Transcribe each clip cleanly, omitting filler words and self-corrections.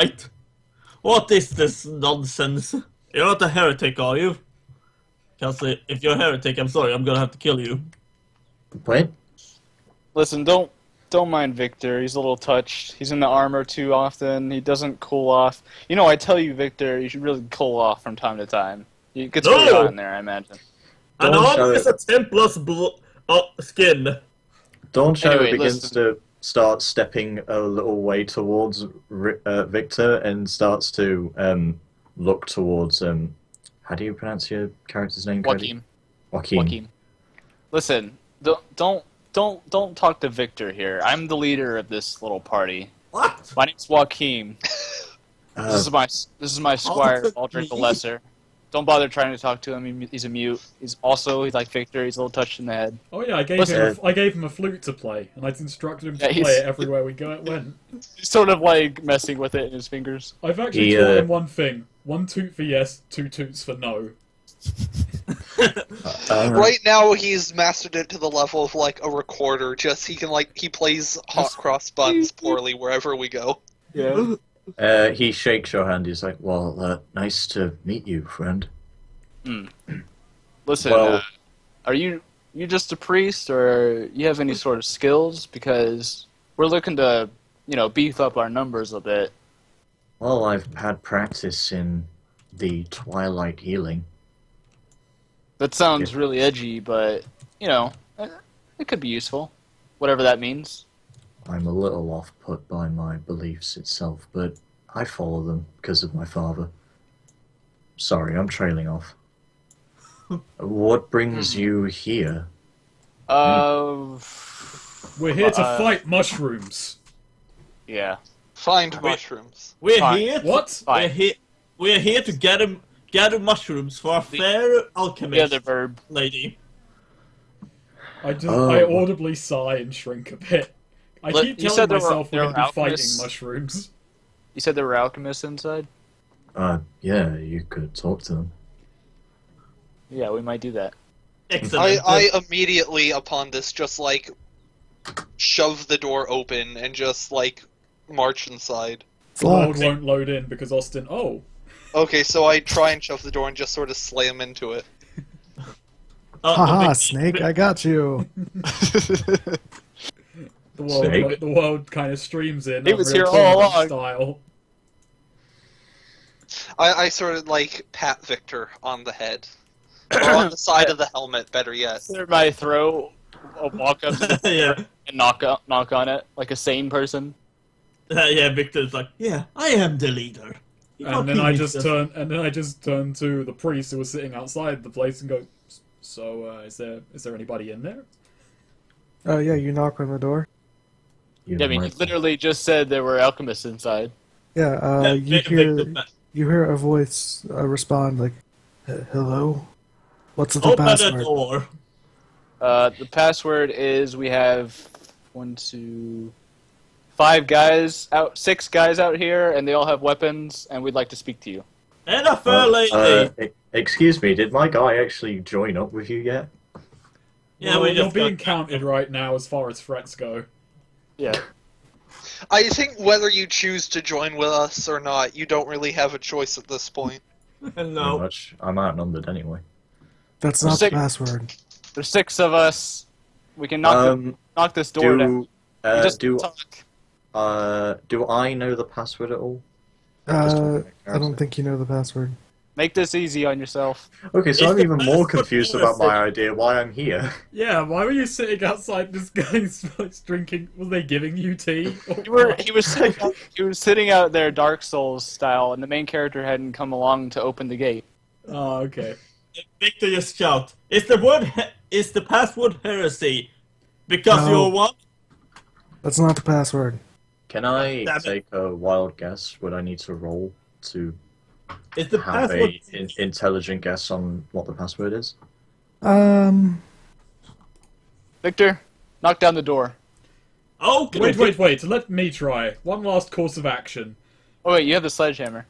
Right. What is this nonsense? You're not a heretic, are you? Because if you're a heretic, I'm sorry, I'm gonna have to kill you. What? Listen, don't mind Viktor. He's a little touched. He's in the armor too often. He doesn't cool off. You know, I tell you, Viktor, you should really cool off from time to time. It gets really hot in there, I imagine. An armor is a 10 plus skin. Dawnshadow Anyway, begins listen. to start stepping a little way towards Viktor and starts to look towards how do you pronounce your character's name? Cody? Jaochim. Listen, don't talk to Viktor here. I'm the leader of this little party. What? My name's Jaochim. This is my squire, Aldrich the Lesser. Don't bother trying to talk to him. He's a mute. He's like Viktor. He's a little touched in the head. Oh yeah, I gave him a flute to play, and I instructed him to play it everywhere we went. He's sort of like messing with it in his fingers. I've actually taught him one thing: 1 toot for yes, 2 toots for no. Right now, he's mastered it to the level of like a recorder. Just he plays hot cross buns poorly wherever we go. Yeah. He shakes your hand. He's like, "Well, nice to meet you, friend." Listen, Well- are you just a priest, or you have any sort of skills? Because we're looking to, beef up our numbers a bit. Well, I've had practice in the twilight healing. That sounds really edgy, but it could be useful, whatever that means. I'm a little off-put by my beliefs itself, but I follow them because of my father. Sorry, I'm trailing off. What brings you here? We're here to fight mushrooms. Yeah. Find mushrooms. We're Fine. here. What? We're here to gather mushrooms for a fair alchemist The other verb. lady. I audibly sigh and shrink a bit. I keep You telling said there myself were we're going to be fighting alchemists? mushrooms. You said there were alchemists inside? Yeah, you could talk to them. Yeah, we might do that. Excellent. I immediately upon this just like shove the door open and just like march inside. The world won't load in because Austin. Oh, Okay, so I try and shove the door and just sort of slam into it. Haha, Snake, I got you. the world kind of streams in. He was here all along. Style. I sort of like pat Viktor on the head. Or on the side of the helmet, better yet. Clear my throat, I'll walk up to the Yeah. and knock on it like a sane person. Yeah, Victor's like, yeah, I am the leader. And then I just turn to the priest who was sitting outside the place and go, "So, is there anybody in there?" Yeah, you knock on the door. Yeah, I mean, you literally just said there were alchemists inside. Yeah, you Victor, hear a voice respond like, "Hello, what's the open the password?" door. The password is we have 5 guys out, 6 guys out here, and they all have weapons, and we'd like to speak to you. And a fair lady. Excuse me, did my guy actually join up with you yet? Yeah, Well, we you're just being counted right now as far as threats go. Yeah. I think whether you choose to join with us or not, you don't really have a choice at this point. Pretty no. much. I'm outnumbered anyway. That's not the Sick. password. There's 6 of us. We can knock this door down. You just talk. Do I know the password at all? I don't think you know the password. Make this easy on yourself. Okay, so It's I'm the even more password confused for about my a idea why I'm here. Yeah, why were you sitting outside this guy's place drinking? Was they giving you tea? He was sitting out there Dark Souls style, and the main character hadn't come along to open the gate. Oh, okay. Victor just shout. Is the password heresy? Because No. you're what? That's not the password. Can I Damn it. take a wild guess? Would I need to roll to Is the have password? a intelligent guess on what the password is? Victor, knock down the door. Oh, Wait. Let me try. One last course of action. Oh wait, you have the sledgehammer.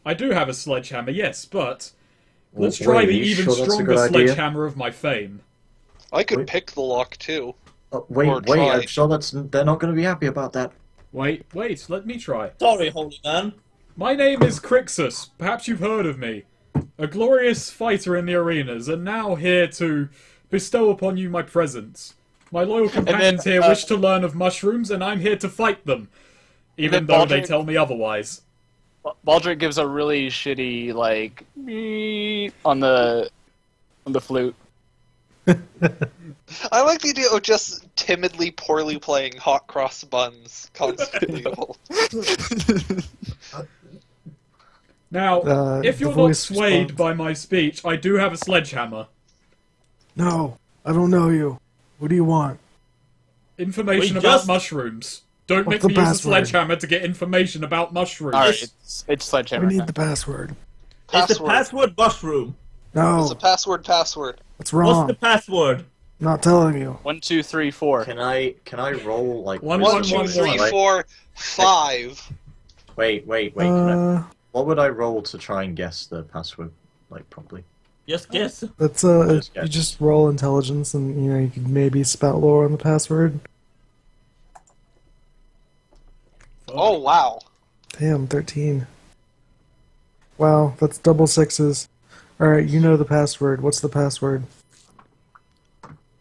I do have a sledgehammer, yes, but let's Wait, try are the you even sure that's a stronger good idea? sledgehammer of my fame. I could Wait. pick the lock too. Or Wait, try. I'm sure they're not going to be happy about that. Wait, let me try. Sorry, holy man. My name is Crixus. Perhaps you've heard of me. A glorious fighter in the arenas, and now here to bestow upon you my presence. My loyal companions here wish to learn of mushrooms, and I'm here to fight them, even though they tell me otherwise. Baldric gives a really shitty, like, on the flute. I like the idea of just timidly, poorly playing hot cross buns constantly. Now, if you're not swayed by my speech, I do have a sledgehammer. No, I don't know you. What do you want? Information about mushrooms. Don't make me use a sledgehammer to get information about mushrooms. Alright, it's sledgehammer. We need the password. It's the password mushroom. No. It's a password. That's wrong. What's the password? Not telling you. 1, 2, 3, 4. Can I roll like 1, 1, 2, 3, 4, 5. Wait. What would I roll to try and guess the password like properly? Just guess. That's guess. you just roll intelligence, and you could maybe spout lore on the password. Oh wow! Damn, 13. Wow, that's double sixes. All right, you know the password. What's the password?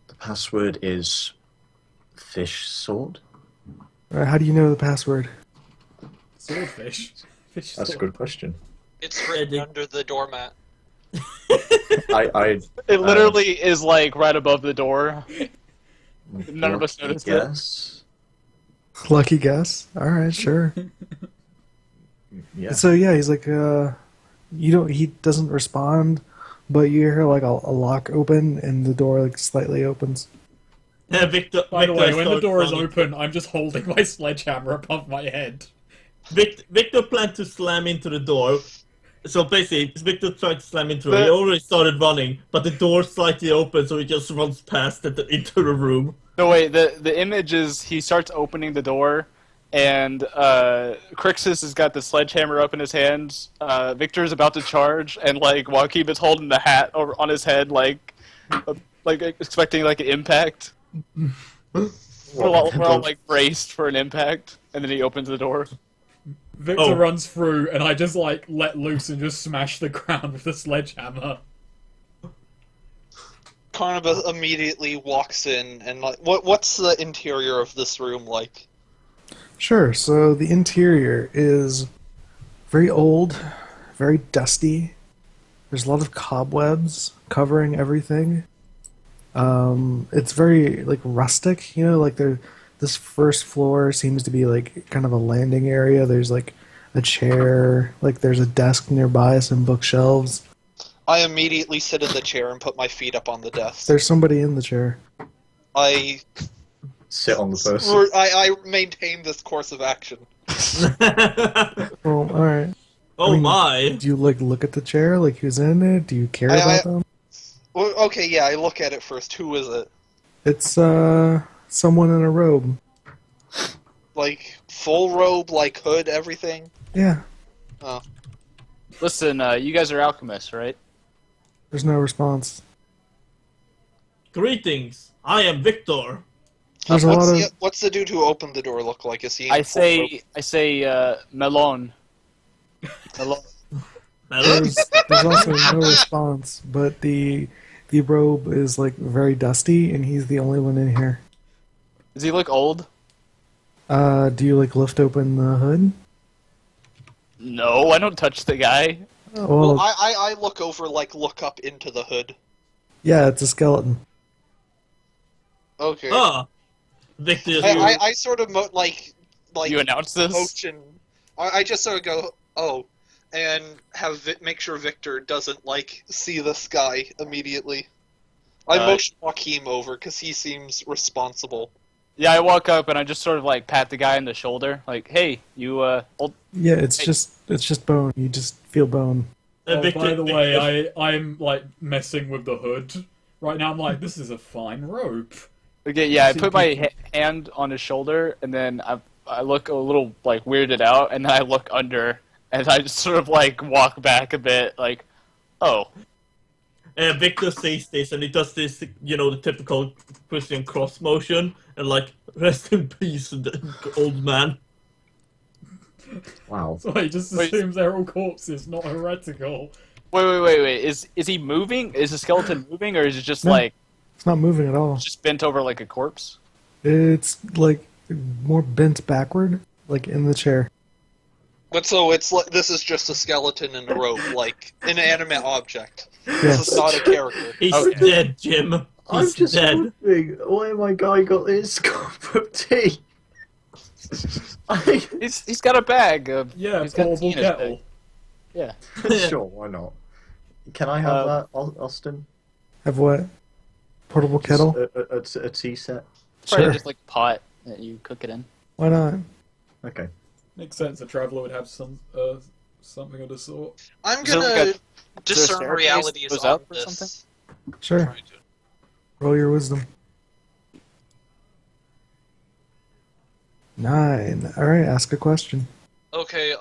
The password is fish sword. All right, how do you know the password? Swordfish. Fish That's a sword. good question. It's written under the doormat. I It literally is like right above the door. None of us noticed it. Yes. Lucky guess. All right, sure. Yeah. So yeah, he's like, he doesn't respond, but you hear like a lock open and the door like slightly opens. Yeah, Victor. By the way, Victor when the door is running. open, I'm just holding my sledgehammer above my head. Victor planned to slam into the door. So basically, Victor tried to slam into it. He already started running, but the door slightly open, so he just runs past it into the room. No, wait, the image is he starts opening the door, and Crixus has got the sledgehammer up in his hands. Victor's about to charge, and like Joachim is holding the hat over on his head, like expecting like an impact. We're all like braced for an impact, and then he opens the door. Victor runs through, and I just like let loose and just smash the ground with the sledgehammer. Carnibus immediately walks in and like, what's the interior of this room like? Sure. So the interior is very old, very dusty. There's a lot of cobwebs covering everything. It's very like rustic, like this first floor seems to be like kind of a landing area. There's like a chair, like there's a desk nearby, some bookshelves. I immediately sit in the chair and put my feet up on the desk. There's somebody in the chair. sit on the person. I maintain this course of action. Well, alright. My. Do you like look at the chair, like who's in it? Do you care about them? Well, okay, yeah, I look at it first. Who is it? It's someone in a robe. Like full robe, like hood, everything? Yeah. Oh. Listen, you guys are alchemists, right? There's no response. Greetings. I am Victor. There's a lot of What's the dude who opened the door look like? Is he? I say melon. Melon. there's also no response, but the robe is like very dusty, and he's the only one in here. Does he look old? Do you like lift open the hood? No, I don't touch the guy. Well, I look over, like look up into the hood. Yeah, it's a skeleton. Okay. Victor. I sort of like You announce this? motion. I just sort of go and have make sure Victor doesn't like see this guy immediately. I motion Joachim over because he seems responsible. Yeah, I walk up and I just sort of like pat the guy on the shoulder, like, "Hey, you old." Yeah, it's just bone. You just feel bone. Victor, by the way, I'm like messing with the hood right now. I'm like, this is a fine rope. Okay, yeah, I put my hand on his shoulder and then I look a little like weirded out, and then I look under and I just sort of like walk back a bit, like, oh. Victor sees this and he does this, the typical Christian cross motion and like, rest in peace, old man. Wow. So he just assumes they're all corpses, not heretical. Wait. Is he moving? Is the skeleton moving, or is it just No. like It's not moving at all. just bent over like a corpse? It's like more bent backward, like in the chair. But so it's like this is just a skeleton in a robe, like an inanimate object. This Yes. is not a character. He's Okay. dead, Jim. I'm He's just dead. wondering why my guy got his cup of tea. He's got a bag of Yeah, he's got portable tea in his kettle. bag. Yeah. Sure, why not? Can I have that, Austin? Have what? Portable kettle? Just a tea set. Probably Sure. just like a pot that you cook it in. Why not? Okay. Makes sense. A traveler would have something of the sort. I'm Is there gonna like a discern staircase realities that goes on up or this. something? Sure. Try to- Roll your wisdom. 9. Alright, ask a question. Okay,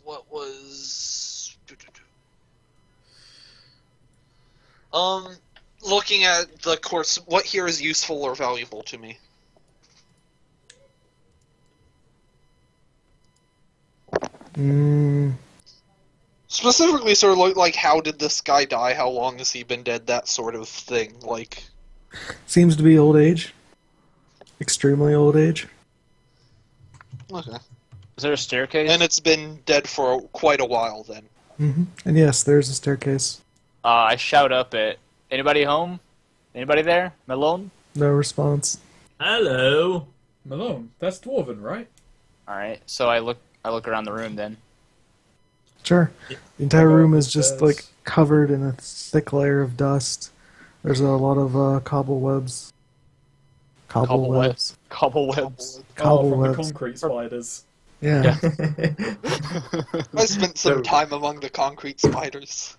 what was... Looking at the course, what here is useful or valuable to me? Specifically, sort of like how did this guy die? How long has he been dead? That sort of thing. Like, Seems to be old age. Extremely old age. okay, Is there a staircase? and it's been dead for quite a while then. And yes, there's a staircase. I shout up at anybody home? Anybody there? Am I alone? No response. Hello. Malone, that's dwarven, right? All right. So I look around the room then. Sure. The entire room is just There's- like covered in a thick layer of dust. There's a lot of cobwebs. Cobwebs. Cobwebs. Oh, from the Cobwebs. concrete spiders. Yeah. I spent some So- time among the concrete spiders.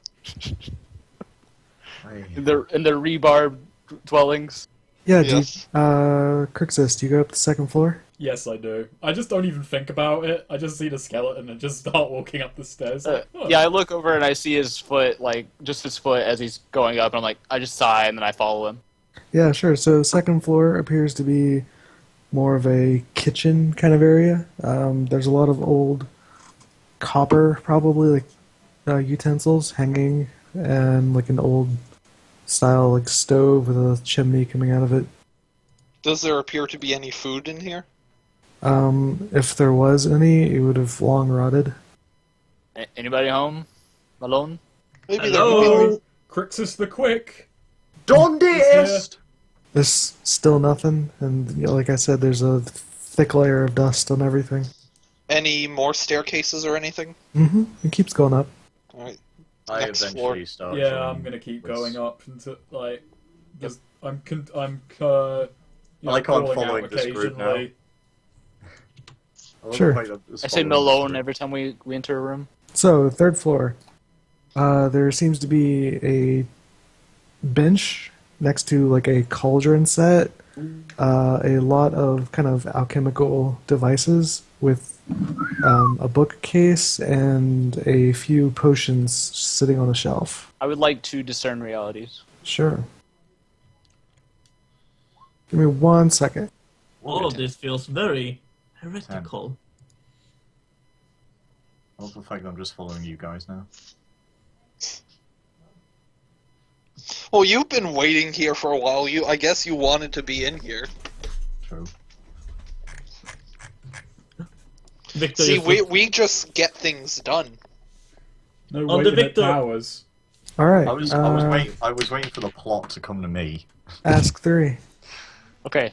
In the rebarb dwellings. Yeah, Yes. Crixus, do you go up the second floor? Yes, I do. I just don't even think about it. I just see the skeleton and just start walking up the stairs. Like, oh. Yeah, I look over and I see his foot, like just his foot as he's going up, and I'm like, I just sigh and then I follow him. Yeah, sure. So second floor appears to be more of a kitchen kind of area. There's a lot of old copper, probably like utensils hanging, and like an old style like stove with a chimney coming out of it. Does there appear to be any food in here? If there was any, it would have long rotted. Anybody home? Alone? Maybe Hello. Crixus the Quick. Dondeist! There's still nothing, and you know, like I said, there's a thick layer of dust on everything. any more staircases or anything? It keeps going up. Alright. I Next eventually start. Yeah, joining I'm gonna keep with- going up into like. Just, I'm you I like how I'm calling following out this group now. occasionally. Sure. I say Malone every time we enter a room. So, third floor. There seems to be a bench next to like a cauldron set, a lot of kind of alchemical devices with a bookcase and a few potions sitting on a shelf. I would like to discern realities. Sure. Give me 1 second. All of this feels very heretical. I love the fact that I'm just following you guys now. Well, you've been waiting here for a while. I guess you wanted to be in here. True. Victor, See, is- we just get things done. No On the waiting at Victor- towers. All right. I was waiting for the plot to come to me. Ask 3. Okay.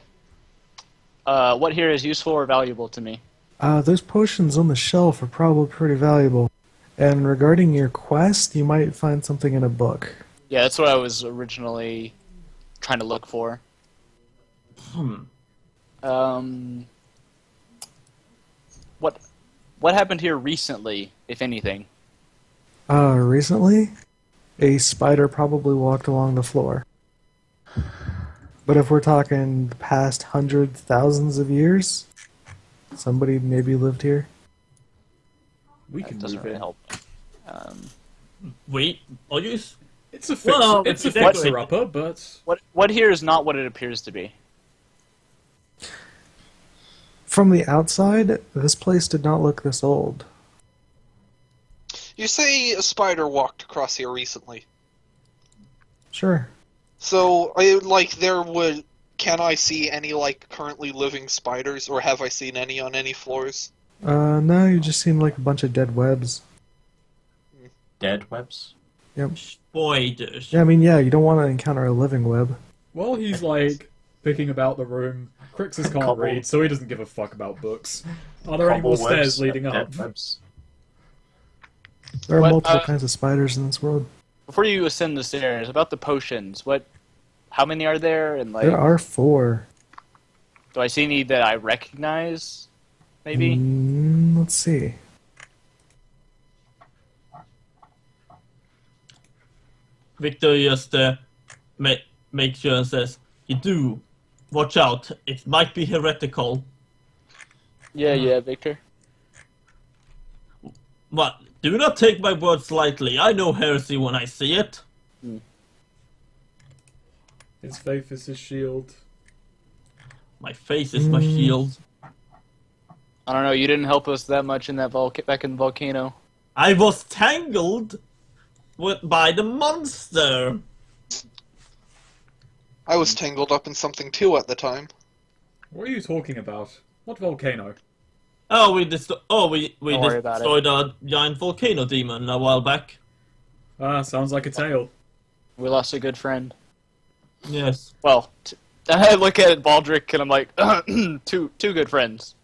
What here is useful or valuable to me? Those potions on the shelf are probably pretty valuable. And regarding your quest, you might find something in a book. Yeah, that's what I was originally trying to look for. What happened here recently, if anything? Recently, a spider probably walked along the floor. But if we're talking the past hundreds, thousands of years, somebody maybe lived here. We That can doesn't move really in. help. Wait, are you? It's a Well, it's a exactly. fixer upper, but What here is not what it appears to be. From the outside, this place did not look this old. You say a spider walked across here recently. Sure. So, can I see any, currently living spiders, or have I seen any on any floors? No, you just seen like a bunch of dead webs. Dead webs? Yep. Spiders. Yeah, I mean, yeah, you don't want to encounter a living web. While he's like picking about the room, Crixus can't Cobble. read, so he doesn't give a fuck about books. Are there any more Cobble stairs webs, leading dead up? webs. There are What, multiple kinds of spiders in this world. Before you ascend the stairs, about the potions, how many are there? And There are 4. do I see any that I recognize? Maybe. Let's see. Viktor just makes sure and says, "You do. Watch out. It might be heretical. Yeah, Victor. But do not take my words lightly. I know heresy when I see it." His faith is his shield. My face is my shield. I don't know. You didn't help us that much in that back in the volcano. I was tangled by the monster. I was tangled up in something too at the time. What are you talking about? What volcano? Oh, we worry about destroyed a giant volcano demon a while back. Ah, sounds like a tale. We lost a good friend. Yes. Well, I look at Baldric and I'm like, two good friends.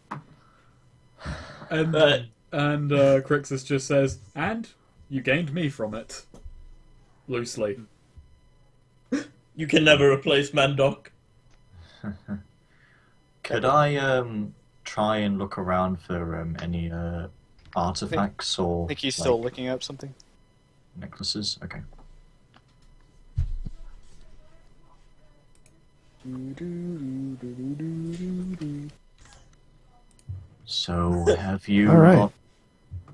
And Crixus just says, "And you gained me from it." Loosely. You can never replace Mandoc. Could I try and look around for any artifacts or I think he's still looking up something. necklaces? Okay. So have you? All right.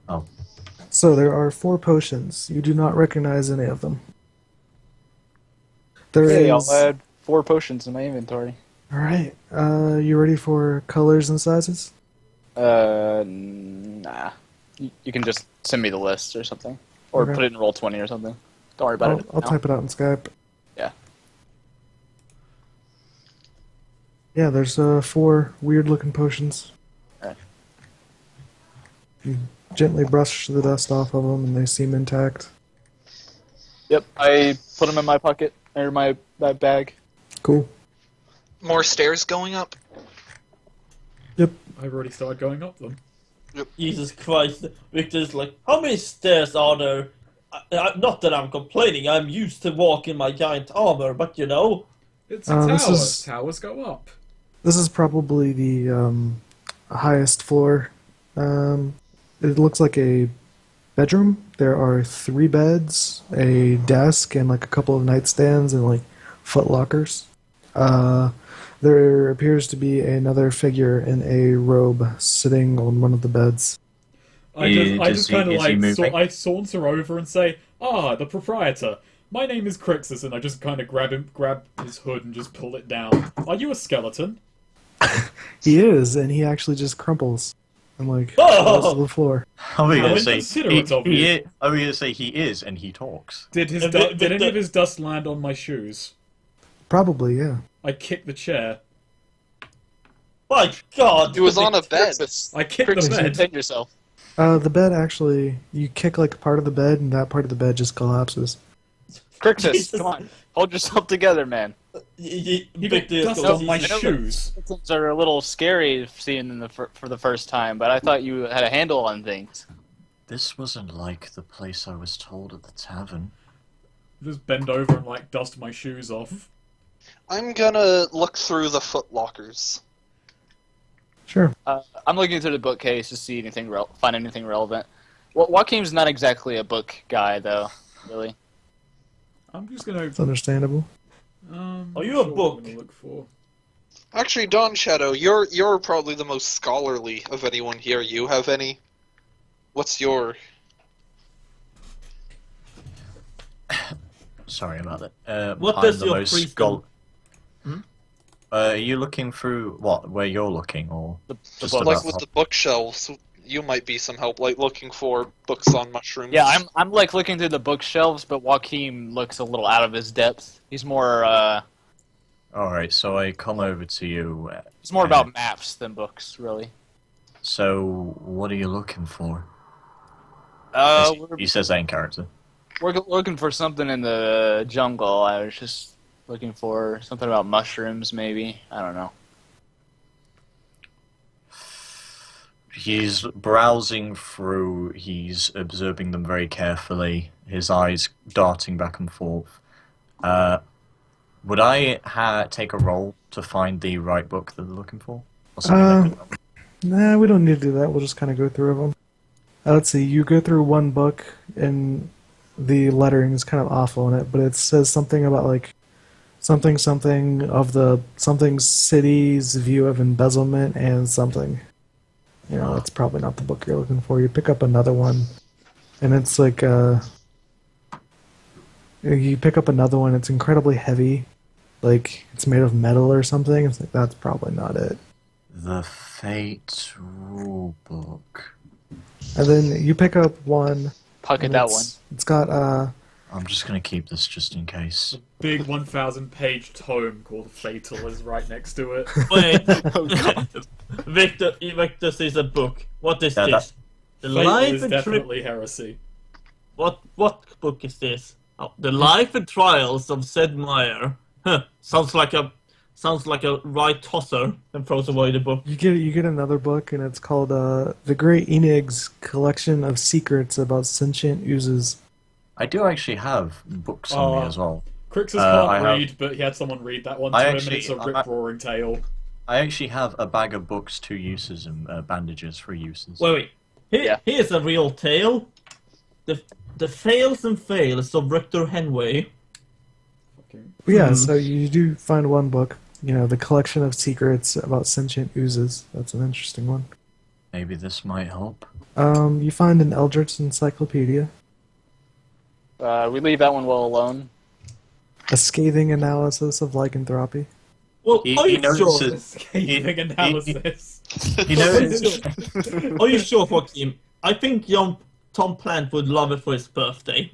Oh, So there are 4 potions. You do not recognize any of them. There Hey, is. I'll add 4 potions in my inventory. All right. You ready for colors and sizes? Nah. You can just send me the list or something. Or Okay. put it in Roll20 or something. Don't worry about it. I'll now. type it out in Skype. Yeah. Yeah, there's 4 weird-looking potions. Alright. You gently brush the dust off of them, and they seem intact. Yep, I put them in my pocket, or my bag. Cool. More stairs going up? Yep. I've already started going up them. Jesus Christ. Victor's like, how many stairs are there? Not that I'm complaining. I'm used to walking my giant armor, but you know. It's a This tower. is- Towers go up. This is probably the highest floor. It looks like a bedroom. There are 3 beds, a desk, and like a couple of nightstands and like foot lockers. There appears to be another figure in a robe sitting on one of the beds. I just kind of is he moving? I saunter over and say, "Ah, the proprietor. My name is Crixus," and I just kind of grab his hood and just pull it down. Are you a skeleton? He is, and he actually just crumples and like Oh! falls to the floor. I was How gonna say inconsiderate of you. I was gonna say he is, and he talks. Did his Victor- did any of his dust land on my shoes? Probably, yeah. I kicked the chair. My God. It was on a bed. I kicked the Crixus, bed. contain yourself. The bed actually, you kick like part of the bed, and that part of the bed just collapses. Crixus, Jesus. come on. Hold yourself together, man. You got Victor dust goes, on my "Jesus." shoes. Things are a little scary seeing them for the first time, but I thought you had a handle on things. This wasn't like the place I was told at the tavern. Just bend over and like dust my shoes off. I'm gonna look through the foot lockers. Sure. I'm looking through the bookcase to see anything find anything relevant. Well, Joachim's not exactly a book guy, though. Really. I'm just gonna. It's understandable. Are you a sure what book? I'm gonna look for. Actually, Dawnshadow, you're probably the most scholarly of anyone here. You have any? What's your? Sorry about that. What I'm does the your most priest schol- do? Are you looking through what? Where you're looking, or The just book. about Like with the bookshelves, you might be some help, like looking for books on mushrooms. Yeah, I'm like looking through the bookshelves, but Joachim looks a little out of his depth. He's more All right, so I come over to you. it's more about maps than books, really. So, what are you looking for? He says that in character. We're looking for something in the jungle. I was just looking for something about mushrooms, maybe. I don't know. He's browsing through, he's observing them very carefully, his eyes darting back and forth. Would I take a roll to find the right book that they're looking for? Or something like that? Nah, we don't need to do that. We'll just kind of go through them. Let's see. You go through one book, and the lettering is kind of awful in it, but it says something about like something of the something city's view of embezzlement and something. You know, that's probably not the book you're looking for. You pick up another one, and it's like you pick up another one. It's incredibly heavy, like it's made of metal or something. It's like that's probably not it. The Fate Rulebook. And then you pick up one. Pocket and that one. It's got I'm just gonna keep this just in case. Big 1,000-page tome called Fatal is right next to it. Wait, Oh, God. Victor sees a book. What is Yeah, this? The Fatal Life is and Tri- definitely heresy. What book is this? Oh, the Life and Trials of Sid Meier. Huh. Sounds like a right tosser, and throws away the book. you get another book, and it's called The Great Enig's Collection of Secrets About Sentient Oozes. I do actually have books on me as well. Crixus I can't have- read, but he had someone read that one to I him, actually- and it's a I'm rip-roaring tale. I actually have a bag of books, 2 uses, and bandages, 3 uses. Wait. Yeah. Here's a real tale. The fails and fails of Victor Henway. But yeah, so you do find one book. You know, The Collection of Secrets About Sentient Oozes. That's an interesting one. Maybe this might help. You find an Eldritch Encyclopedia. We leave that one well alone. A scathing analysis of lycanthropy. Well, He- are he you notices- sure? Scathing analysis. You know, Are you sure, Joachim? I think young Tom Plant would love it for his birthday.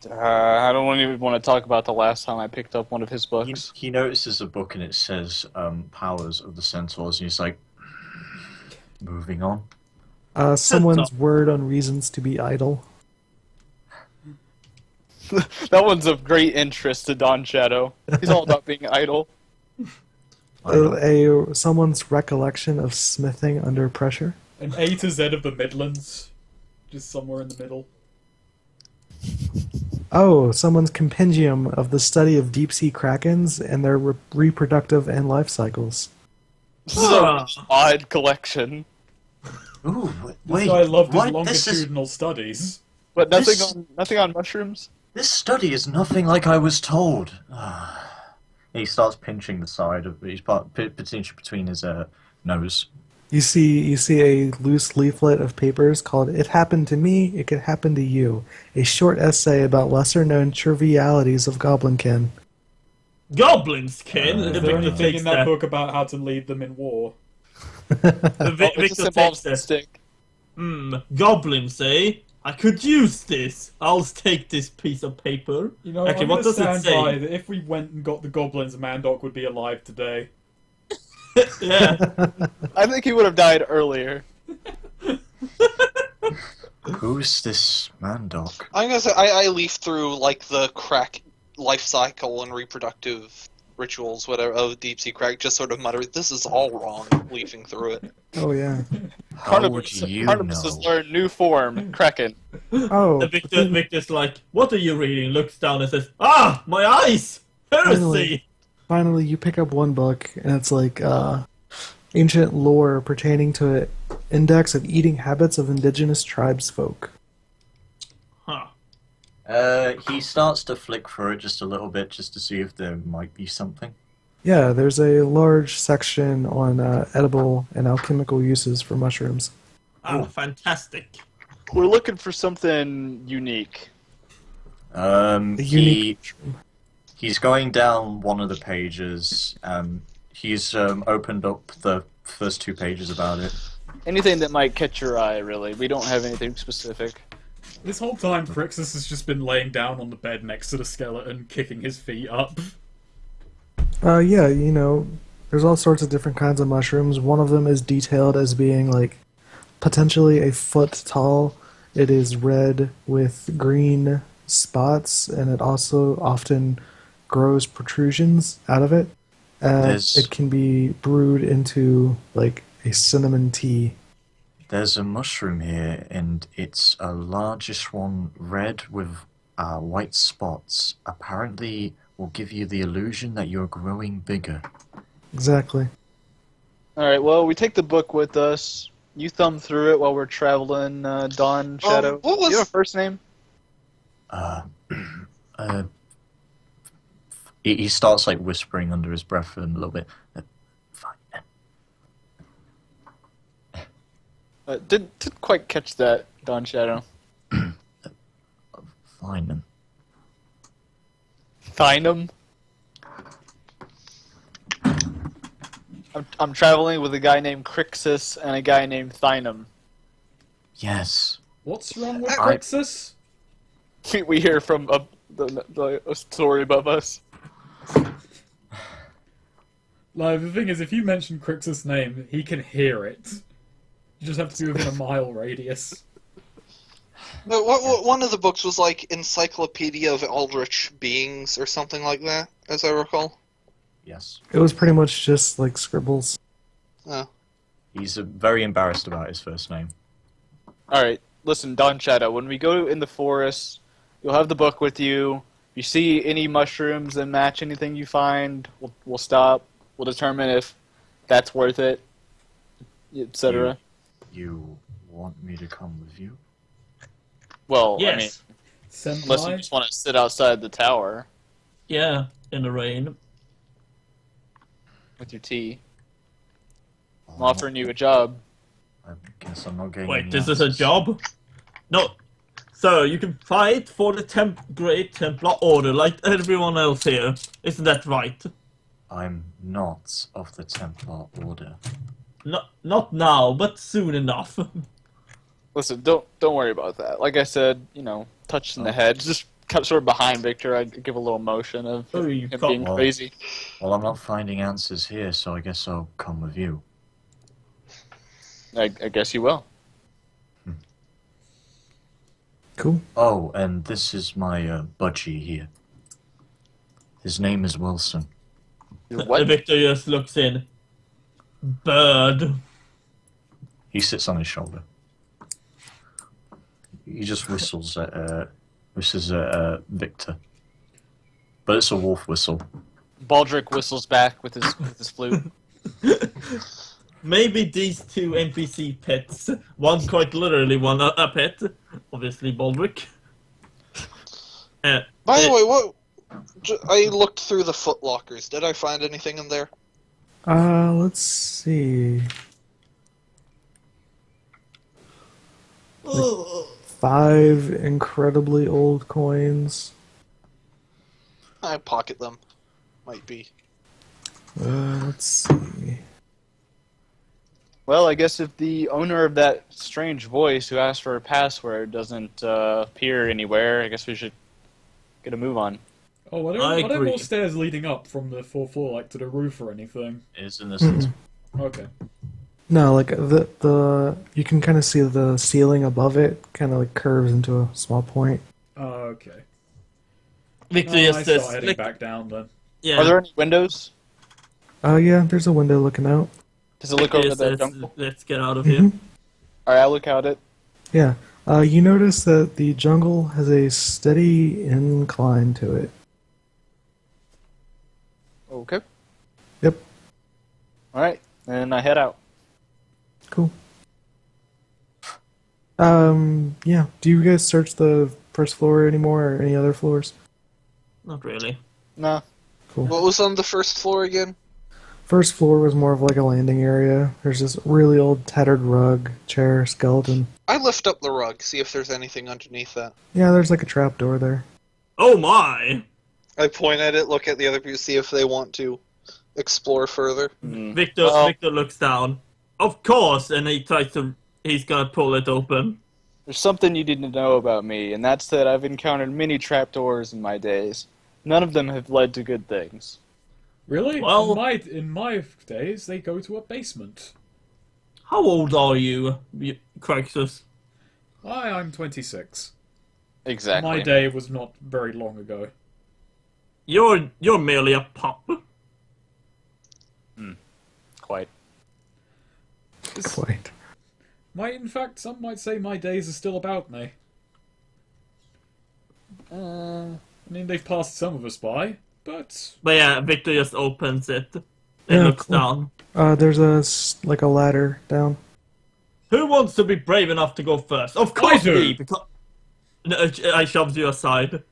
I don't even want to talk about the last time I picked up one of his books. he notices a book and it says Powers of the Centaurs, and he's like, moving on. Someone's word on reasons to be idle. That one's of great interest to Dawnshadow. He's all about being idle. Someone's recollection of smithing under pressure. An A to Z of the Midlands. Just somewhere in the middle. Oh, someone's compendium of the study of deep-sea krakens and their reproductive and life cycles. This is an odd collection. Ooh, This wait, guy loved his what? longitudinal studies. But This- nothing on mushrooms? This study is nothing like I was told. He starts pinching the side of his pinching between his nose. You see a loose leaflet of papers called "It Happened to Me, It Could Happen to You," a short essay about lesser-known trivialities of Goblinkin. Goblins, Ken. Is The there Victor anything takes in that that. book about how to lead them in war? The Oh, it just Victor involves takes the that. stick. Goblins, eh? I could use this. I'll take this piece of paper. You know, Okay, I'm what gonna does it stand by say? that if we went and got the goblins, Mandoc would be alive today. Yeah. I think he would have died earlier. Who's this man, Doc? I'm gonna say I leaf through like the crack life cycle and reproductive rituals, whatever, of deep sea crack. Just sort of mutter, "This is all wrong." Leafing through it. Oh yeah. How would Carnibus, you Carnibus has know? learned new form, Kraken. Oh, Victor's like, what are you reading? Looks down and says, ah, my eyes! Heresy! finally you pick up one book, and it's like ancient lore pertaining to an index of eating habits of indigenous tribes folk. Huh. He starts to flick through it just a little bit, just to see if there might be something. Yeah, there's a large section on edible and alchemical uses for mushrooms. Ah, fantastic. We're looking for something unique. The unique mushroom. He's going down one of the pages. He's opened up the first 2 pages about it. Anything that might catch your eye, really. We don't have anything specific. This whole time, Crixus has just been laying down on the bed next to the skeleton, kicking his feet up. Yeah, you know, there's all sorts of different kinds of mushrooms. One of them is detailed as being, like, potentially a foot tall. It is red with green spots, and it also often grows protrusions out of it. It can be brewed into, like, a cinnamon tea. There's a mushroom here, and it's a largish one, red with white spots. Apparently will give you the illusion that you're growing bigger. Exactly. Alright, well, we take the book with us. You thumb through it while we're traveling, Dawnshadow. What was... Do you have a first name? He starts, like, whispering under his breath a little bit. Fine. Didn't quite catch that, Dawnshadow. Fine. Thynum? I'm traveling with a guy named Crixus and a guy named Thynum. Yes. What's wrong with Crixus? We hear from the story above us. Like, the thing is, if you mention Crixus' name, he can hear it. You just have to be within a mile radius. One of the books was like Encyclopedia of Eldritch Beings or something like that, as I recall. Yes. It was pretty much just, like, scribbles. Oh. He's very embarrassed about his first name. Alright, listen, Dawnshadow, when we go in the forest, you'll have the book with you. If you see any mushrooms that match anything you find, we'll stop. We'll determine if that's worth it, etc. You want me to come with you? Well, Yes. I mean, Senpai? unless you just want to sit outside the tower Yeah, in the rain. with your tea. I'm offering you a job. I guess I'm not getting Wait, any this is a answers. job? No. So, you can fight for the Great Templar Order like everyone else here. Isn't that right? I'm not of the Templar Order. No, not now, but soon enough. Listen, don't worry about that. Like I said, you know, touch in the head. Just kind of sort of behind Viktor. I'd give a little motion of Oh, you him can't- being Well, crazy. Well, I'm not finding answers here, so I guess I'll come with you. I guess you will. Cool. Oh, and this is my budgie here. His name is Wilson. What? Victor just looks in. Bird. He sits on his shoulder. He just whistles at Victor. But it's a wolf whistle. Baldric whistles back with his flute. Maybe these two NPC pets. One quite literally, one a pet. Obviously, Baldric. By the way, I looked through the footlockers. Did I find anything in there? Let's see. 5 incredibly old coins. I pocket them. Might be. Let's see. Well, I guess if the owner of that strange voice who asked for a password doesn't appear anywhere, I guess we should get a move on. Oh, are I there agree. more stairs leading up from the 4th floor, like to the roof or anything? It is in this. Okay. No, like the you can kind of see the ceiling above it kind of like curves into a small point. Okay. Victor I just start says, heading back down then. yeah. Are there any windows? Yeah, there's a window looking out. Does it look Victor over the says, jungle? let's get out of here. Mhm. Alright, I'll look out it. Yeah. You notice that the jungle has a steady incline to it. Okay. Yep. Alright, and I head out. Cool. Yeah. Do you guys search the first floor anymore, or any other floors? Not really. Nah. Cool. What was on the first floor again? First floor was more of like a landing area. There's this really old tattered rug, chair, skeleton. I lift up the rug, see if there's anything underneath that. Yeah, there's like a trap door there. Oh my! I point at it, look at the other people, see if they want to explore further. Victor Well- Victor looks down. Of course, and he's gonna pull it open. There's something you didn't know about me, and that's that I've encountered many trapdoors in my days. None of them have led to good things. Really? Well- In my days, they go to a basement. How old are you, Crixus? I'm 26. Exactly. My day was not very long ago. You're merely a pup. Quite. Quite. In fact, some might say my days are still about me. I mean, they've passed some of us by, but... But yeah, Victor just opens it and Yeah, looks cool. down. There's a ladder down. Who wants to be brave enough to go first? Of course do. me, because no, I shoved you aside.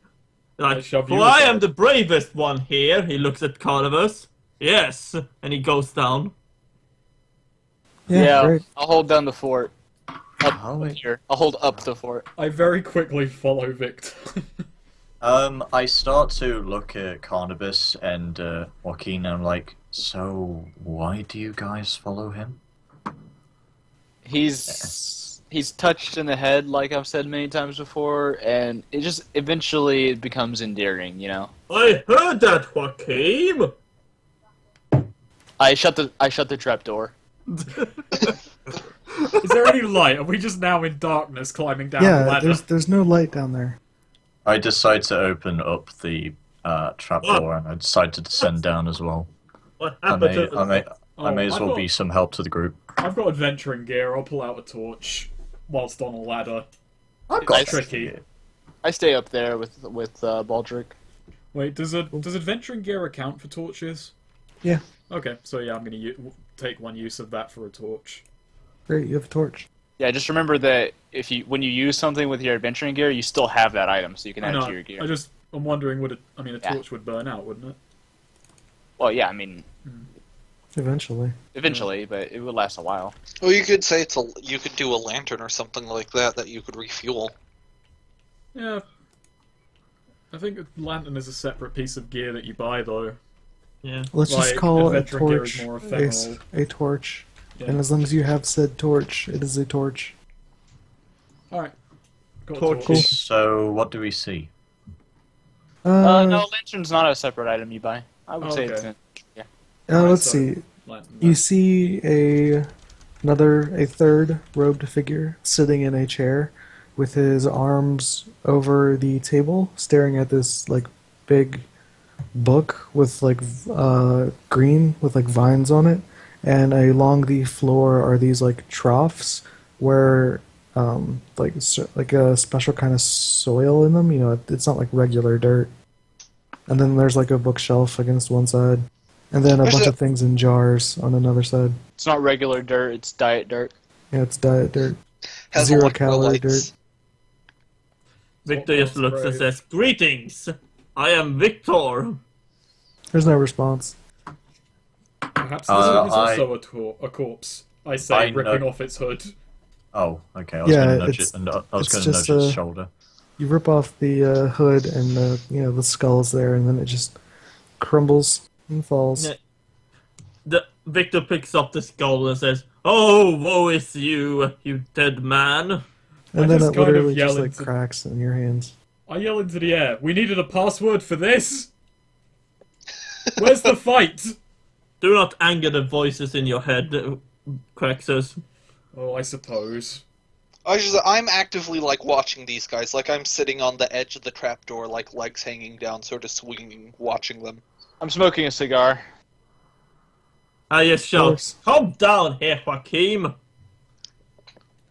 Like, I shove you for I aside. am the bravest one here. He looks at Carnibus. Yes, and he goes down. Yeah, great. I'll hold down the fort. How we- Here, I'll hold up the fort. I very quickly follow Victor. I start to look at Carnibus and Joaquin, and I'm like, so why do you guys follow him? He's touched in the head, like I've said many times before, and it just eventually it becomes endearing, you know. I heard that, Joachim. I shut the trapdoor. Is there any light? Are we just now in darkness climbing down the Yeah, ladder? there's no light down there. I decide to open up the trapdoor, and I decide to descend down as well. What I happened may, to I may, I may as I've well got- be some help to the group. I've got adventuring gear. I'll pull out a torch whilst on a ladder. I've got got tricky. I stay up there with Baldric. Wait, does adventuring gear account for torches? Yeah, Okay, so yeah, I'm gonna take one use of that for a torch. great. You have a torch. Yeah, just remember that when you use something with your adventuring gear, you still have that item, so you can I add it know. to your gear. I'm wondering, a Yeah. torch would burn out, wouldn't it? Well, yeah, I mean, Eventually. eventually, but it would last a while. Well, you could say you could do a lantern or something like that you could refuel. Yeah. I think a lantern is a separate piece of gear that you buy, though. Yeah. Let's Like, just call a adventuring gear is torch more ephemeral. a torch. Yeah. And as long as you have said torch, it is a torch. Alright. Got a Torch. torch. So, what do we see? No, lantern's not a separate item you buy. I would say it's Okay. Let's so- see. Lantern, You see a third robed figure sitting in a chair with his arms over the table, staring at this like big book with like green with like vines on it, and along the floor are these like troughs where like a special kind of soil in them. You know, it's not like regular dirt. And then there's like a bookshelf against one side. And then a There's bunch a- of things in jars on another side. It's not regular dirt; it's diet dirt. Yeah, it's diet dirt. Has Zero electrolytes. calorie dirt. Victor What just was looks and brave? says, "Greetings, I am Victor." There's no response. Perhaps this is I- also a corpse. I say, I ripping know- off its hood. Oh, okay. I was Yeah, going to nudge it's- it, and I was it's going to just, nudge its shoulder. You rip off the hood and the skull's there, and then it just crumbles and falls. Yeah. Victor picks up the skull and says, "Oh, woe is you, you dead man." And I then just it kind of literally yell just like into- cracks in your hands. I yell into the air, we needed a password for this! Where's the fight? Do not anger the voices in your head, Crixus. Oh, I suppose. I'm actively like watching these guys, like I'm sitting on the edge of the trapdoor, like legs hanging down, sort of swinging, watching them. I'm smoking a cigar. I just shout, course. "Come down here, Joachim!"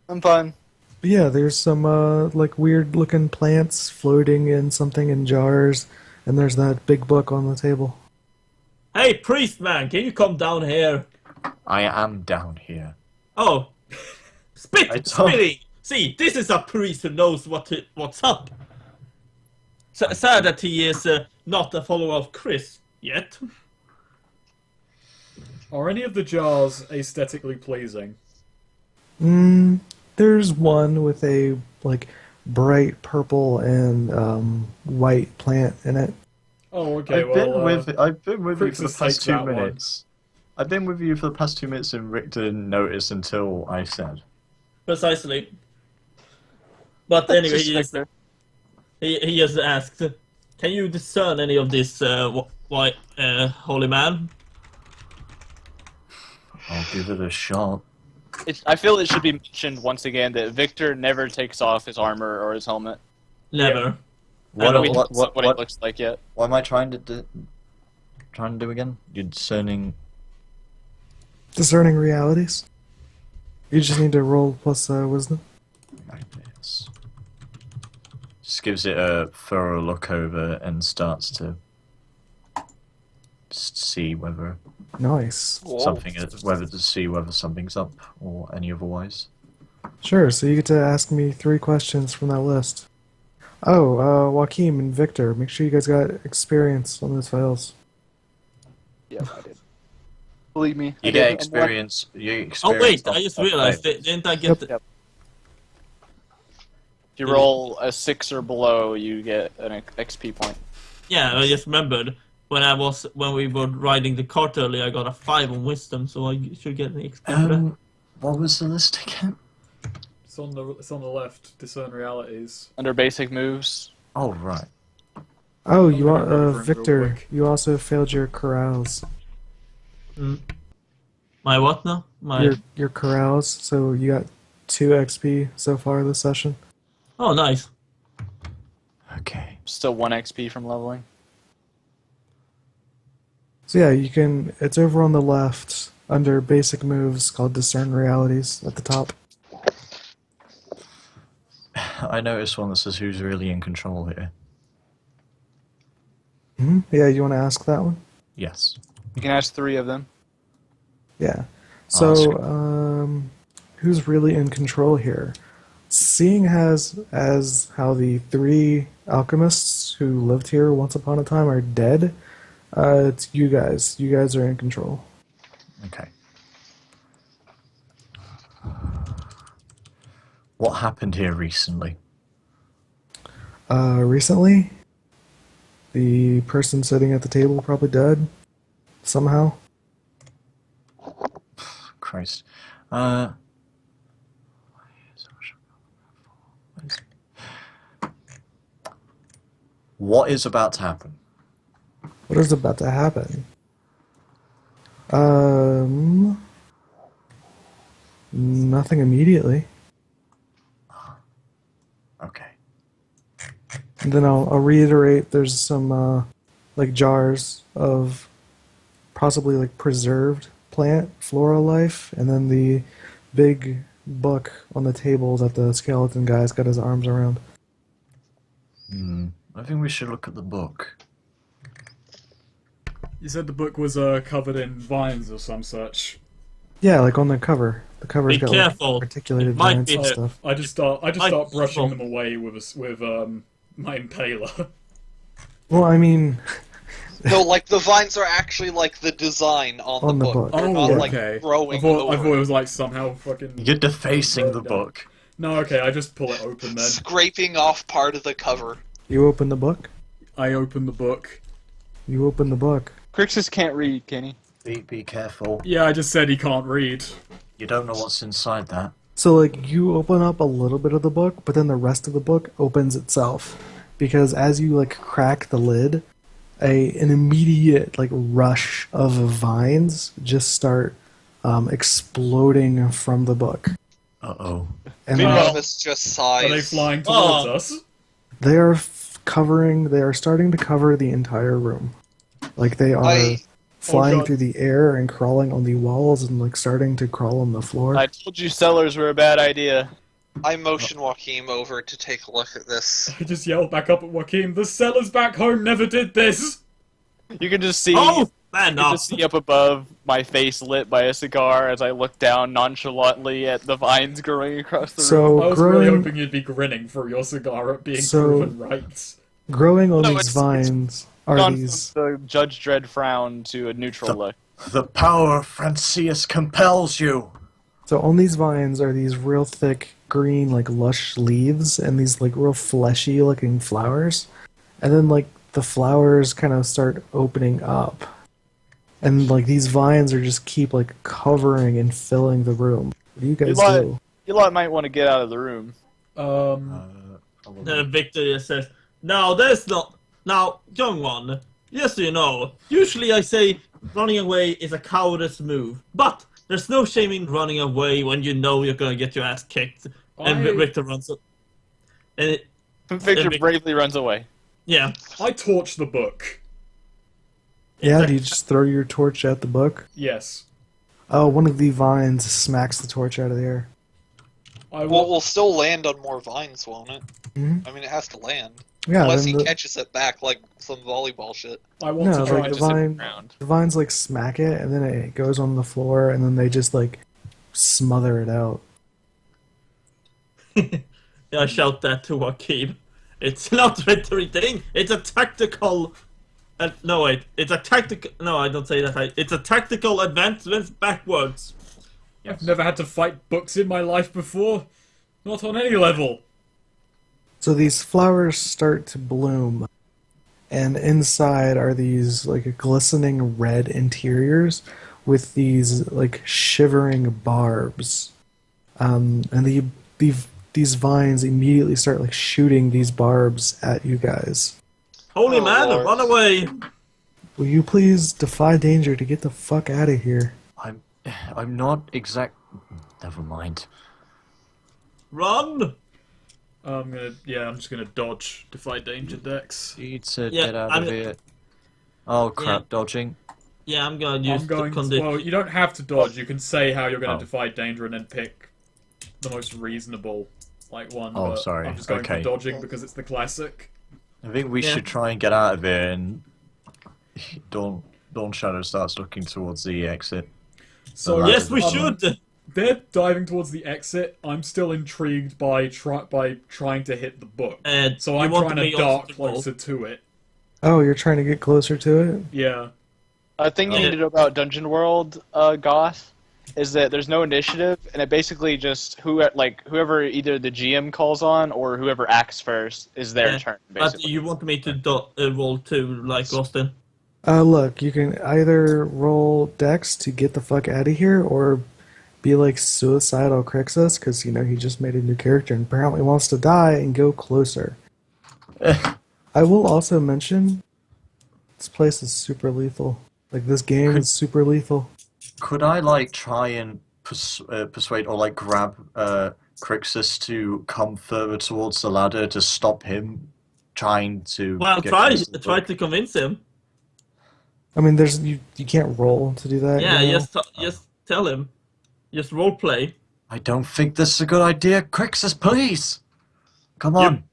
I'm fine. But yeah, there's some like weird looking plants floating in something in jars, and there's that big book on the table. Hey, priest man, can you come down here? I am down here. Oh, I told- spitting! See, this is a priest who knows what's up. Sad that he is not a follower of Chris yet. Are any of the jars aesthetically pleasing? There's one with a like bright purple and white plant in it. Oh, okay. I've been with you for the Crixus past takes 2 that one. minutes. I've been with you for the past 2 minutes, and Rick didn't notice until I said. Precisely. But anyway, Just Victor. he just asked, "Can you discern any of this white holy man?" I'll give it a shot. I feel it should be mentioned once again that Victor never takes off his armor or his helmet. Never. What, don't We what, haven't what, seen what he what, looks like yet. what am I trying to do again? You're discerning... Discerning realities. You just need to roll plus wisdom. Yes. Just gives it a thorough look over and starts to just see whether Nice. whether something's up or any otherwise. Sure, so you get to ask me 3 questions from that list. Oh, Jaochim and Viktor, make sure you guys got experience on those files. Yeah, I did. Believe me. I You did. get I'm experience. Oh wait, I just realized. Didn't I get? Yep. If you roll a 6 or below, you get an XP point. Yeah, I just remembered when we were riding the cart earlier. I got a 5 on wisdom, so I should get an XP for that. What was the list again? It's on the left. Discern realities. Under basic moves, Oh, right. Oh, I'm you gonna go are, for it real Victor, quick. you also failed your carouse. My what now? My Your carouse, so you got 2 XP so far this session. oh, nice. Okay. still 1 XP from leveling. So yeah, you can, it's over on the left under basic moves called Discern Realities at the top. I noticed one that says who's really in control here. Yeah, you want to ask that one? Yes. You can ask 3 of them. Yeah. I'll ask So, who's really in control here? Seeing as how the 3 alchemists who lived here once upon a time are dead, it's you guys. You guys are in control. Okay. What happened here recently? Recently, the person sitting at the table probably dead somehow. Christ. What is about to happen? What is about to happen? Nothing immediately. Okay. And then I'll reiterate. There's some like jars of possibly like preserved plant flora life, and then the big book on the table that the skeleton guy's got his arms around. I think we should look at the book. You said the book was covered in vines or some such. Yeah, like on the cover. The cover's Be got careful. like articulated It might vines be and there. stuff. I just start I- brushing them away with my impaler. Well, I mean, No, like the vines are actually like the design on the book. They're not like okay. growing. I thought it over. was like somehow fucking. You're defacing the No. book. No, okay, I just pull it open then. Scraping off part of the cover. you open the book. I open the book. You open the book. Crixus can't read, can he? Be careful. Yeah, I just said he can't read. You don't know what's inside that. So, like, you open up a little bit of the book, but then the rest of the book opens itself. Because as you, like, crack the lid, an immediate, like, rush of vines just start exploding from the book. Uh-oh. And Carnibus just sighs. Are they flying towards us? they are they are starting to cover the entire room. Like, they are flying God. through the air and crawling on the walls and, like, starting to crawl on the floor. I told you cellars were a bad idea. I motion Joaquim over to take a look at this. I just yelled back up at Joaquim, the sellers back home never did this! You can just see. Oh, man, You can just see up above my face lit by a cigar as I look down nonchalantly at the vines growing across the room. So, I was really growing, hoping you'd be grinning through your cigar at being So- proven right. growing on No, these it's vines are Gone these... from the Judge Dredd frown to a neutral look. The power of Francius compels you. So on these vines are these real thick green, like lush leaves, and these like real fleshy looking flowers. And then like the flowers kind of start opening up, and like these vines are just keep like covering and filling the room. What do you guys do? You lot might want to get out of the room. Victor says, "Now there's not. Now, young one. Yes, so you know. Usually I say running away is a cowardice move, but there's no shame in running away when you know you're gonna get your ass kicked." And Victor runs up. And Victor bravely runs away. Yeah. I torch the book. Yeah, do you just throw your torch at the book? Yes. Oh, one of the vines smacks the torch out of the air. We'll still land on more vines, won't it? Mm-hmm. I mean, it has to land. Yeah, Unless he then catches it back like some volleyball shit. I want to try like to the vines like smack it, and then it goes on the floor, and then they just like smother it out. I shout that to Jaochim. It's not a victory thing. It's a tactical. No wait, it's a tactical. No, I don't say that. It's a tactical advancement backwards. I've never had to fight books in my life before. Not on any level. So these flowers start to bloom, and inside are these like glistening red interiors with these like shivering barbs, and these vines immediately start like shooting these barbs at you guys. Holy man, Lord. run away! Will you please defy danger to get the fuck out of here? I'm not exact. Never mind. Run! I'm just gonna dodge, defy danger dex. Need to Yeah, get out of here. Oh crap! Dodging. Yeah, I'm gonna use I'm going the to, condition. well, you don't have to dodge. You can say how you're going to Oh. defy danger and then pick the most reasonable one. Oh, but sorry. I'm just going Okay. for dodging because it's the classic. I think we Yeah. should try and get out of here. And Dawnshadow starts looking towards the exit. So Yes, we should! They're diving towards the exit. I'm still intrigued by trying to hit the book. So you I'm want trying to to be dart obstacle. closer to it. Oh, you're trying to get closer to it? Yeah. A thing you need to know about Dungeon World, Goth, is that there's no initiative, and it basically just whoever either the GM calls on or whoever acts first is their turn. But Basically, you want me to roll too, like Austin? Look, you can either roll Dex to get the fuck out of here, or be like suicidal Crixus, because you know he just made a new character and apparently wants to die and go closer. I will also mention this place is super lethal. Like this game is super lethal. Could I like try and persuade or like grab Crixus to come further towards the ladder to stop him trying to? Well, get try close to the book? to convince him. I mean, there's you can't roll to do that. Yeah, you know? just tell him. Just roleplay. I don't think this is a good idea. Crixus, please! Come on.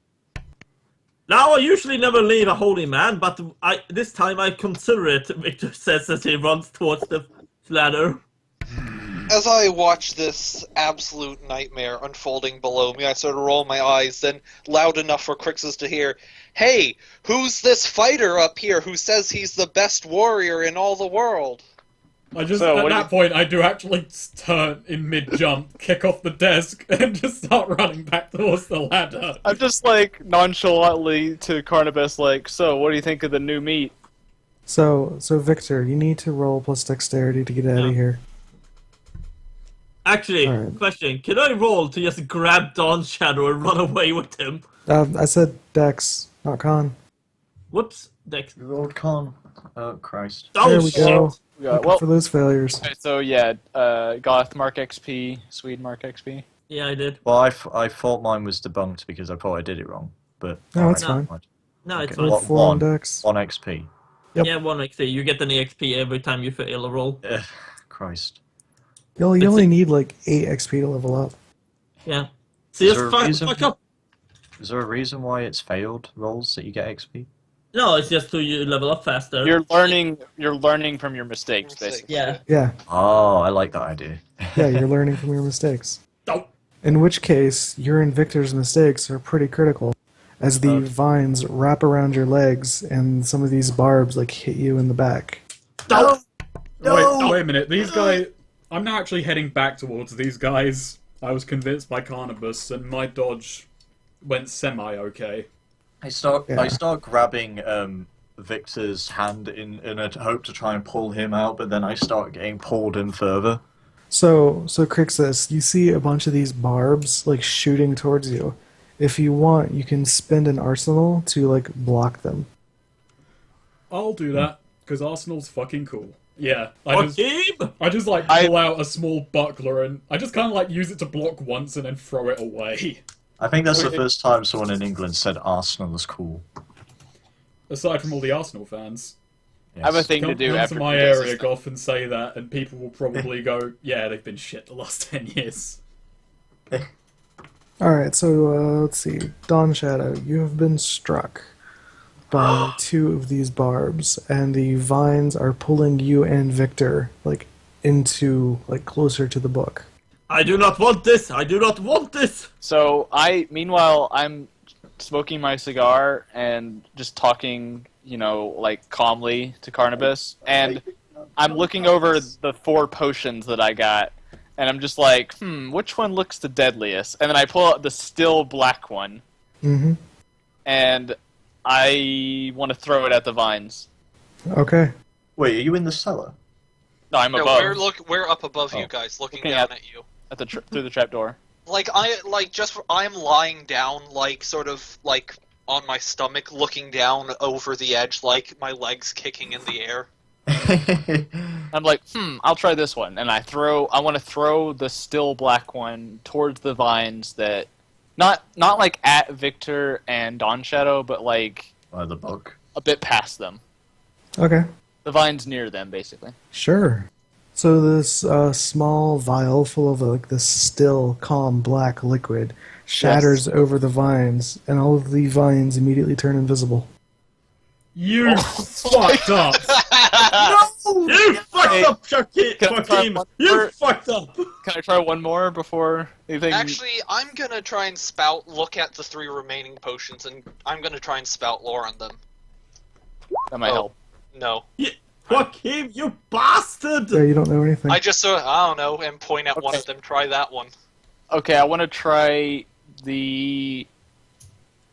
Now, I usually never leave a holy man, but this time I consider it, Victor says as he runs towards the ladder. As I watch this absolute nightmare unfolding below me, I sort of roll my eyes, then loud enough for Crixus to hear, "Hey, who's this fighter up here who says he's the best warrior in all the world?" At what that do you- point, I do actually turn in mid-jump, kick off the desk, and just start running back towards the ladder. I'm just like nonchalantly to Carnibus, like, so what do you think of the new meat? So Victor, you need to roll plus dexterity to get out of here. Actually, Alright. question, can I roll to just grab Dawnshadow and run away with him? I said Dex, not Con. Whoops, Dex. You rolled con. Oh Christ. Oh, There we go. shit. Looking for those failures. Okay, so yeah, Goth mark XP, Sweed mark XP. Yeah, I did. Well, I thought mine was debunked because I thought I did it wrong. But No, it's alright, fine. No, it's Okay. fine. What? 4 on one? Dex. 1 XP. Yep. Yeah, 1 XP. You get an EXP every time you fail a roll. Christ. You only need like 8 XP to level up. Yeah. So Is just there a fuck reason? up. Is there a reason why it's failed rolls that you get XP? No, it's just so you level up faster. You're learning from your mistakes, basically. Yeah. Yeah, Oh, I like that idea. yeah, you're learning from your mistakes. Oh. In which case, your and Victor's mistakes are pretty critical, as the vines wrap around your legs and some of these barbs like hit you in the back. No. Wait a minute. These guys... I'm now actually heading back towards these guys. I was convinced by Carnibus, and my dodge went semi-okay. I start grabbing Victor's hand in a hope to try and pull him out, but then I start getting pulled in further. So Crixus, you see a bunch of these barbs like shooting towards you. If you want, you can spend an arsenal to like block them. I'll do that, because Arsenal's fucking cool. Yeah, I just like I- pull out a small buckler and I just kind of like use it to block once and then throw it away. I think that's the first time someone in England said Arsenal is cool. Aside from all the Arsenal fans. Yes. I have a thing to Come, do come after to my he does area, this Goth, and say that, and people will probably go, yeah, they've been shit the last 10 years. Alright, so let's see. Dawnshadow, you have been struck by two of these barbs, and the vines are pulling you and Viktor like into like closer to the book. I do not want this! I do not want this! So meanwhile, I'm smoking my cigar and just talking, you know, like calmly to Carnibus, and I'm looking over the 4 potions that I got, and I'm just like, which one looks the deadliest? And then I pull out the still black one, Mm-hmm. and I want to throw it at the vines. Okay. Wait, are you in the cellar? No, I'm No, above, we're up above you Oh. guys, looking Looking down at- at you. at the through the trapdoor. I'm lying down, like sort of like on my stomach, looking down over the edge, like my legs kicking in the air. I'm like, I'll try this one, and I want to throw the still black one towards the vines that, not like at Viktor and Dawnshadow, but like By the book. a bit past them. Okay. The vines near them, basically. Sure. So this small vial full of like this still, calm black liquid shatters over the vines, and all of the vines immediately turn invisible. You fucked up! You fucked Hey, up, Jaochim! can I try one You more? fucked up! Can I try one more before anything? Actually, I'm gonna try and look at the 3 remaining potions, and I'm gonna try and spout lore on them. that might help. No. Jaochim, you bastard! Yeah, you don't know anything. I don't know, and point at one Okay. of them, try that one. Okay, I want to try the.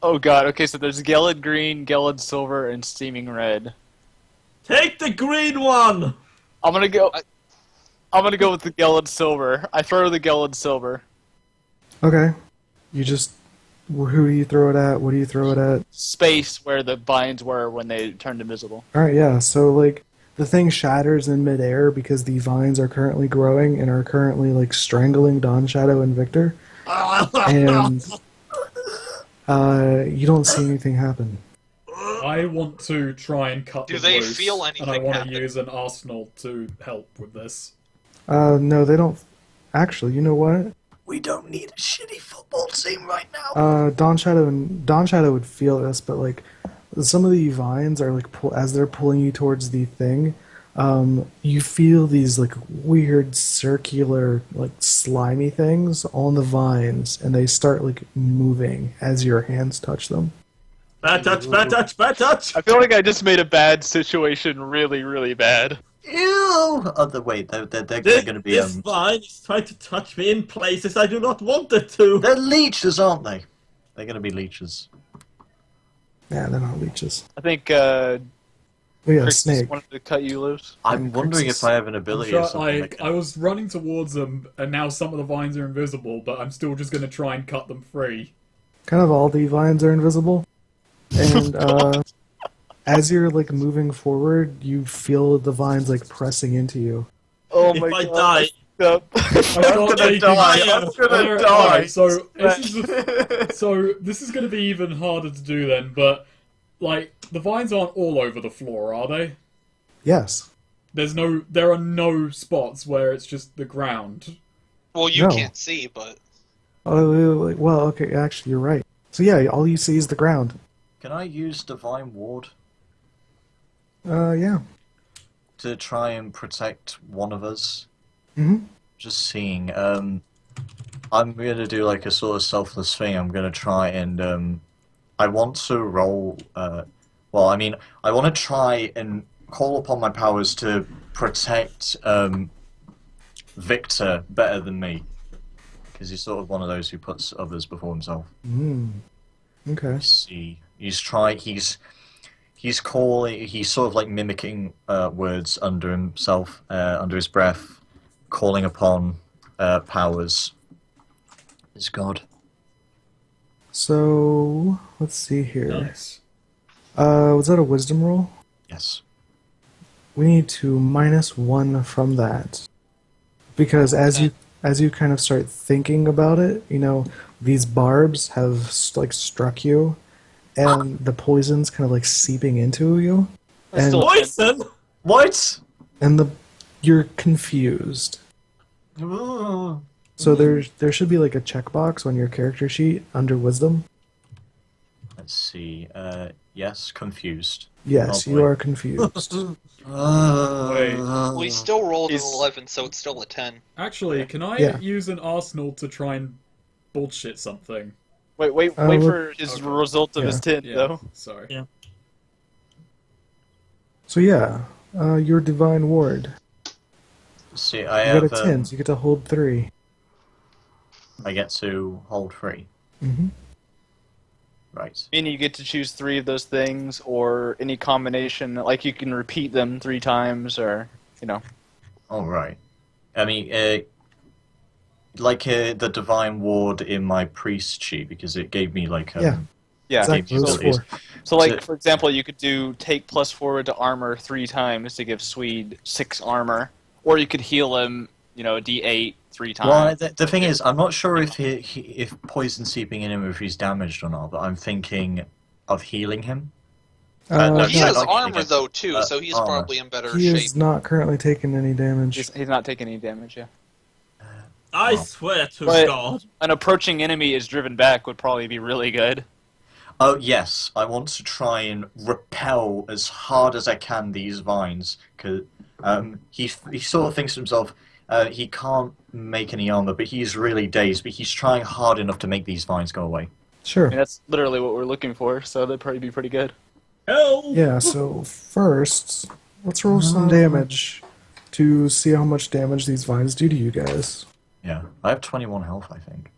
Oh god. Okay, so there's Gelid Green, Gelid Silver, and Steaming Red. Take the green one! I'm gonna go with the Gelid Silver. I throw the Gelid Silver. Okay. You just... Who do you throw it at? What do you throw it at? Space where the vines were when they turned invisible. Alright, yeah, so like the thing shatters in midair because the vines are currently growing and are currently like strangling Dawnshadow and Viktor. And you don't see anything happen. I want to try and cut Do them they loose, feel and I anything want happen? to use an arsenal to help with this. No, they don't... Actually, you know what? We don't need a shitty football team right now. Dawnshadow would feel this, but like some of the vines are like as they're pulling you towards the thing, you feel these like weird circular like slimy things on the vines, and they start like moving as your hands touch them. Bad touch, bad touch, bad touch! I feel like I just made a bad situation really, really bad. Ew! Oh, wait, they're This, going to be this vine is trying to touch me in places I do not want it to! they're leeches, aren't they? They're going to be leeches. Yeah, they're not leeches. I think Oh yeah, Crixus snake. wanted to cut you loose. I'm wondering if I have an I'm ability or sure, something. like, I was running towards them, and now some of the vines are invisible, but I'm still just going to try and cut them free. Kind of all the vines are invisible, and as you're like moving forward, you feel the vines like pressing into you. Oh If my I god. die, I start taking- I'm gonna Alright, die. so this is going to be even harder to do then, but like the vines aren't all over the floor, are they? Yes. There are no spots where it's just the ground. Well, you No. can't see, but Oh, well, okay, actually, you're right. So yeah, all you see is the ground. Can I use Divine Ward Yeah. to try and protect one of us? Mm-hmm. Just seeing. I'm gonna do like a sort of selfless thing. I'm gonna try and I want to roll. Well, I mean, I want to try and call upon my powers to protect Viktor better than me, because he's sort of one of those who puts others before himself. Mm. Okay. See, he's He's calling. He's sort of like mimicking words under himself, under his breath, calling upon powers. His god. So let's see here. Nice. Was that a wisdom roll? Yes. We need to -1 from that, because as you kind of start thinking about it, these barbs have like struck you, and the poison's kind of like seeping into you, That's and still- Poison! What? you're confused. So there should be like a checkbox on your character sheet under wisdom. Let's see. Yes, confused. Yes, Oh, you boy. are confused. Wait. We still rolled an He's- 11, so it's still a 10. Actually, can I Yeah. use an arsenal to try and bullshit something? Wait look- for his Okay. result of his Yeah. 10, though. Sorry. Yeah. So yeah, your divine ward. See, I You have. got a 10, so you get to hold 3. I get to hold 3. Mm-hmm. Right. Meaning you get to choose 3 of those things, or any combination. Like you can repeat them 3 times, or All right. I mean, the divine ward in my priest sheet, because it gave me like Yeah. yeah. Exactly. So- Those abilities. 4. So, like, So- for example, you could do take +4 to armor 3 times to give Sweed 6 armor, or you could heal him, D8 3 times. Well, the thing is, I'm not sure if if poison seeping in him, if he's damaged or not. But I'm thinking of healing him. Uh, He Yeah, has like- armor, though, too, so he's armor. probably in better he shape. is not currently taking any damage. He's not taking any damage, yeah. I Wow. swear to But- God. An approaching enemy is driven back would probably be really good. Oh yes, I want to try and repel as hard as I can these vines, because he sort of thinks to himself, he can't make any armor, but he's really dazed. But he's trying hard enough to make these vines go away. Sure. I mean, that's literally what we're looking for, so that'd probably be pretty good. Hell! Yeah, so first, let's roll some damage to see how much damage these vines do to you guys. Yeah, I have 21 health, I think.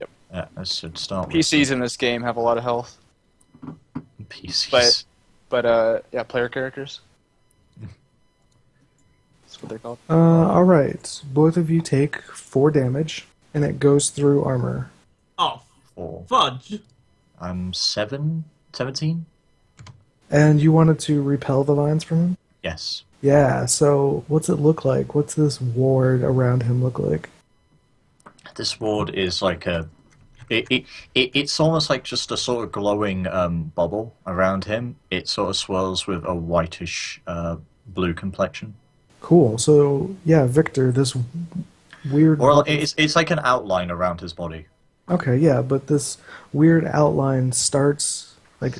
Yep. Yeah, I should start with PCs in this game have a lot of health, some PCs. but yeah, player characters. That's what they're called. Alright, both of you take 4 damage, and it goes through armor. Oh, 4. fudge. I'm 17? And you wanted to repel the vines from him? Yes. Yeah, so what's it look like? What's this ward around him look like? This ward is like it's almost like just a sort of glowing bubble around him. It sort of swirls with a whitish blue complexion. Cool, so yeah, Viktor, this weird... Or it's like an outline around his body. Okay, yeah, but this weird outline starts like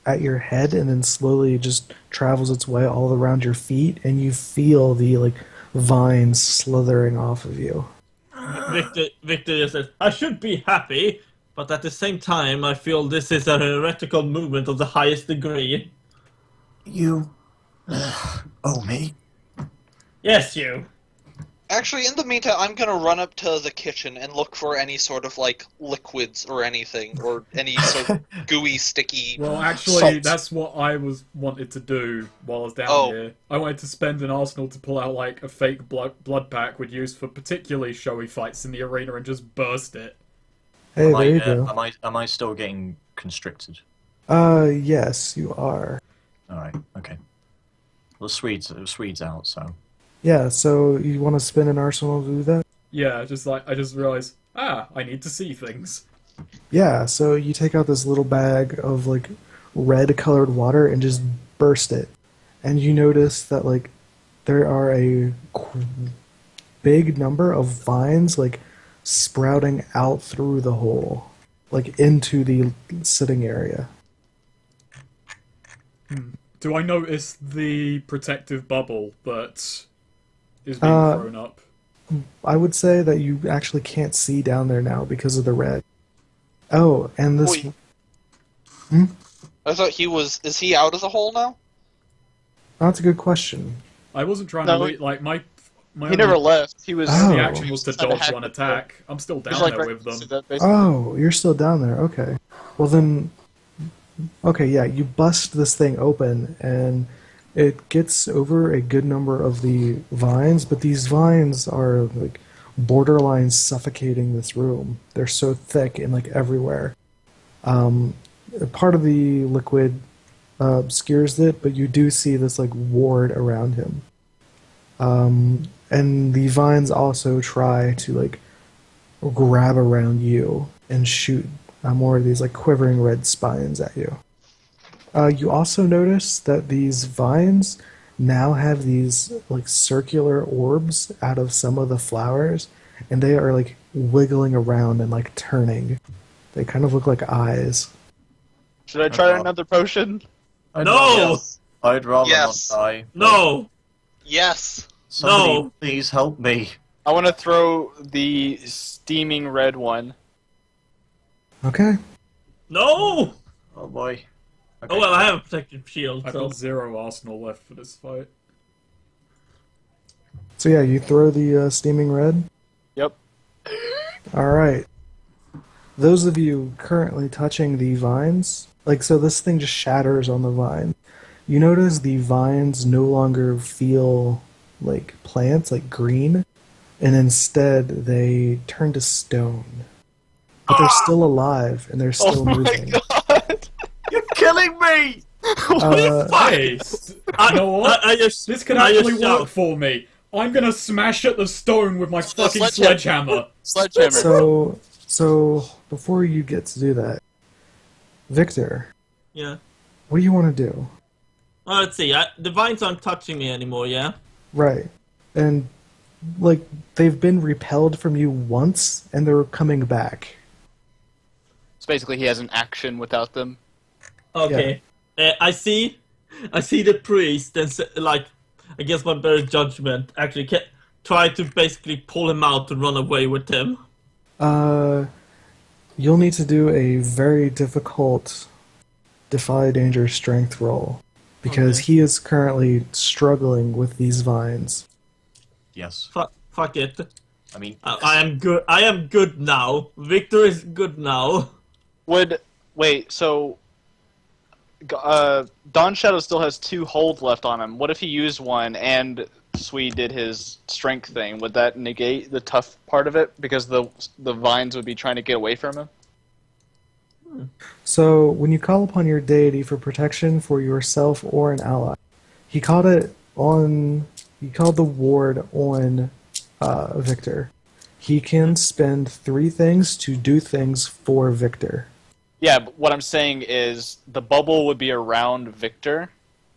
at your head and then slowly just travels its way all around your feet, and you feel the like vines slithering off of you. Victor just says, I should be happy, but at the same time, I feel this is a heretical movement of the highest degree. You... oh, me? Yes, you. Actually, in the meantime, I'm gonna run up to the kitchen and look for any sort of, like, liquids or anything, or any sort of gooey, sticky... Well, actually, salt. that's what I wanted to do while I was down Oh. here. I wanted to spend an arsenal to pull out like a fake blood pack we'd use for particularly showy fights in the arena and just burst it. Hey, Am there you I, go. am I still getting constricted? Yes, you are. Alright, okay. Well, the Swede's out, so... Yeah, so you want to spin an arsenal to do that? Yeah, I just realized, I need to see things. Yeah, so you take out this little bag of like red colored water and just burst it. And you notice that like there are a big number of vines like sprouting out through the hole, like into the sitting area. Do I notice the protective bubble that is being thrown up? I would say that you actually can't see down there now because of the red. Oh, and this... Wait. I thought he was... Is he out of the hole now? That's a good question. I wasn't trying No, to leave, like my He never left. He was. Oh. the action was to Kinda dodge hacked one it. attack. I'm still He was, down like, there right with them. next to that, basically. Oh, you're still down there. Okay. Well then, Okay, yeah, you bust this thing open, and it gets over a good number of the vines, but these vines are like borderline suffocating this room. They're so thick and like everywhere. Part of the liquid obscures it, but you do see this like ward around him. And the vines also try to like grab around you and shoot more of these like quivering red spines at you. You also notice that these vines now have these like circular orbs out of some of the flowers, and they are like wiggling around and like turning. They kind of look like eyes. Should I try another potion? No! I'd rather Yes. not die. No! Yes. Somebody, No. please help me. I want to throw the steaming red one. Okay. No! Oh boy. Okay. Oh well, I have a protective shield, I've so... got 0 arsenal left for this fight. So yeah, you throw the steaming red. Yep. All right. Those of you currently touching the vines, like so this thing just shatters on the vine. You notice the vines no longer feel like plants, like green, and instead they turn to stone. But they're still alive and they're still Oh my moving. god! You're killing me! Hey, you know what? I just... This could I actually just work shout. for me. I'm gonna smash at the stone with my fucking sledgehammer. sledgehammer. Sledgehammer. So before you get to do that, Victor, Yeah. what do you want to do? Well, let's see. The vines aren't touching me anymore, yeah? Right. And like they've been repelled from you once and they're coming back. So basically, he has an action without them. Okay. I see the priest and like, against my better judgment, actually try to basically pull him out and run away with him. You'll need to do a very difficult defy danger strength roll because he is currently struggling with these vines. Yes. Fuck it. I mean, I am good. I am good now. Victor is good now. Wait, so Dawnshadow still has 2 hold left on him. What if he used one and Sweed did his strength thing? Would that negate the tough part of it because the vines would be trying to get away from him? So when you call upon your deity for protection for yourself or an ally, he called the ward on Victor. He can spend 3 things to do things for Victor. Yeah, but what I'm saying is the bubble would be around Victor,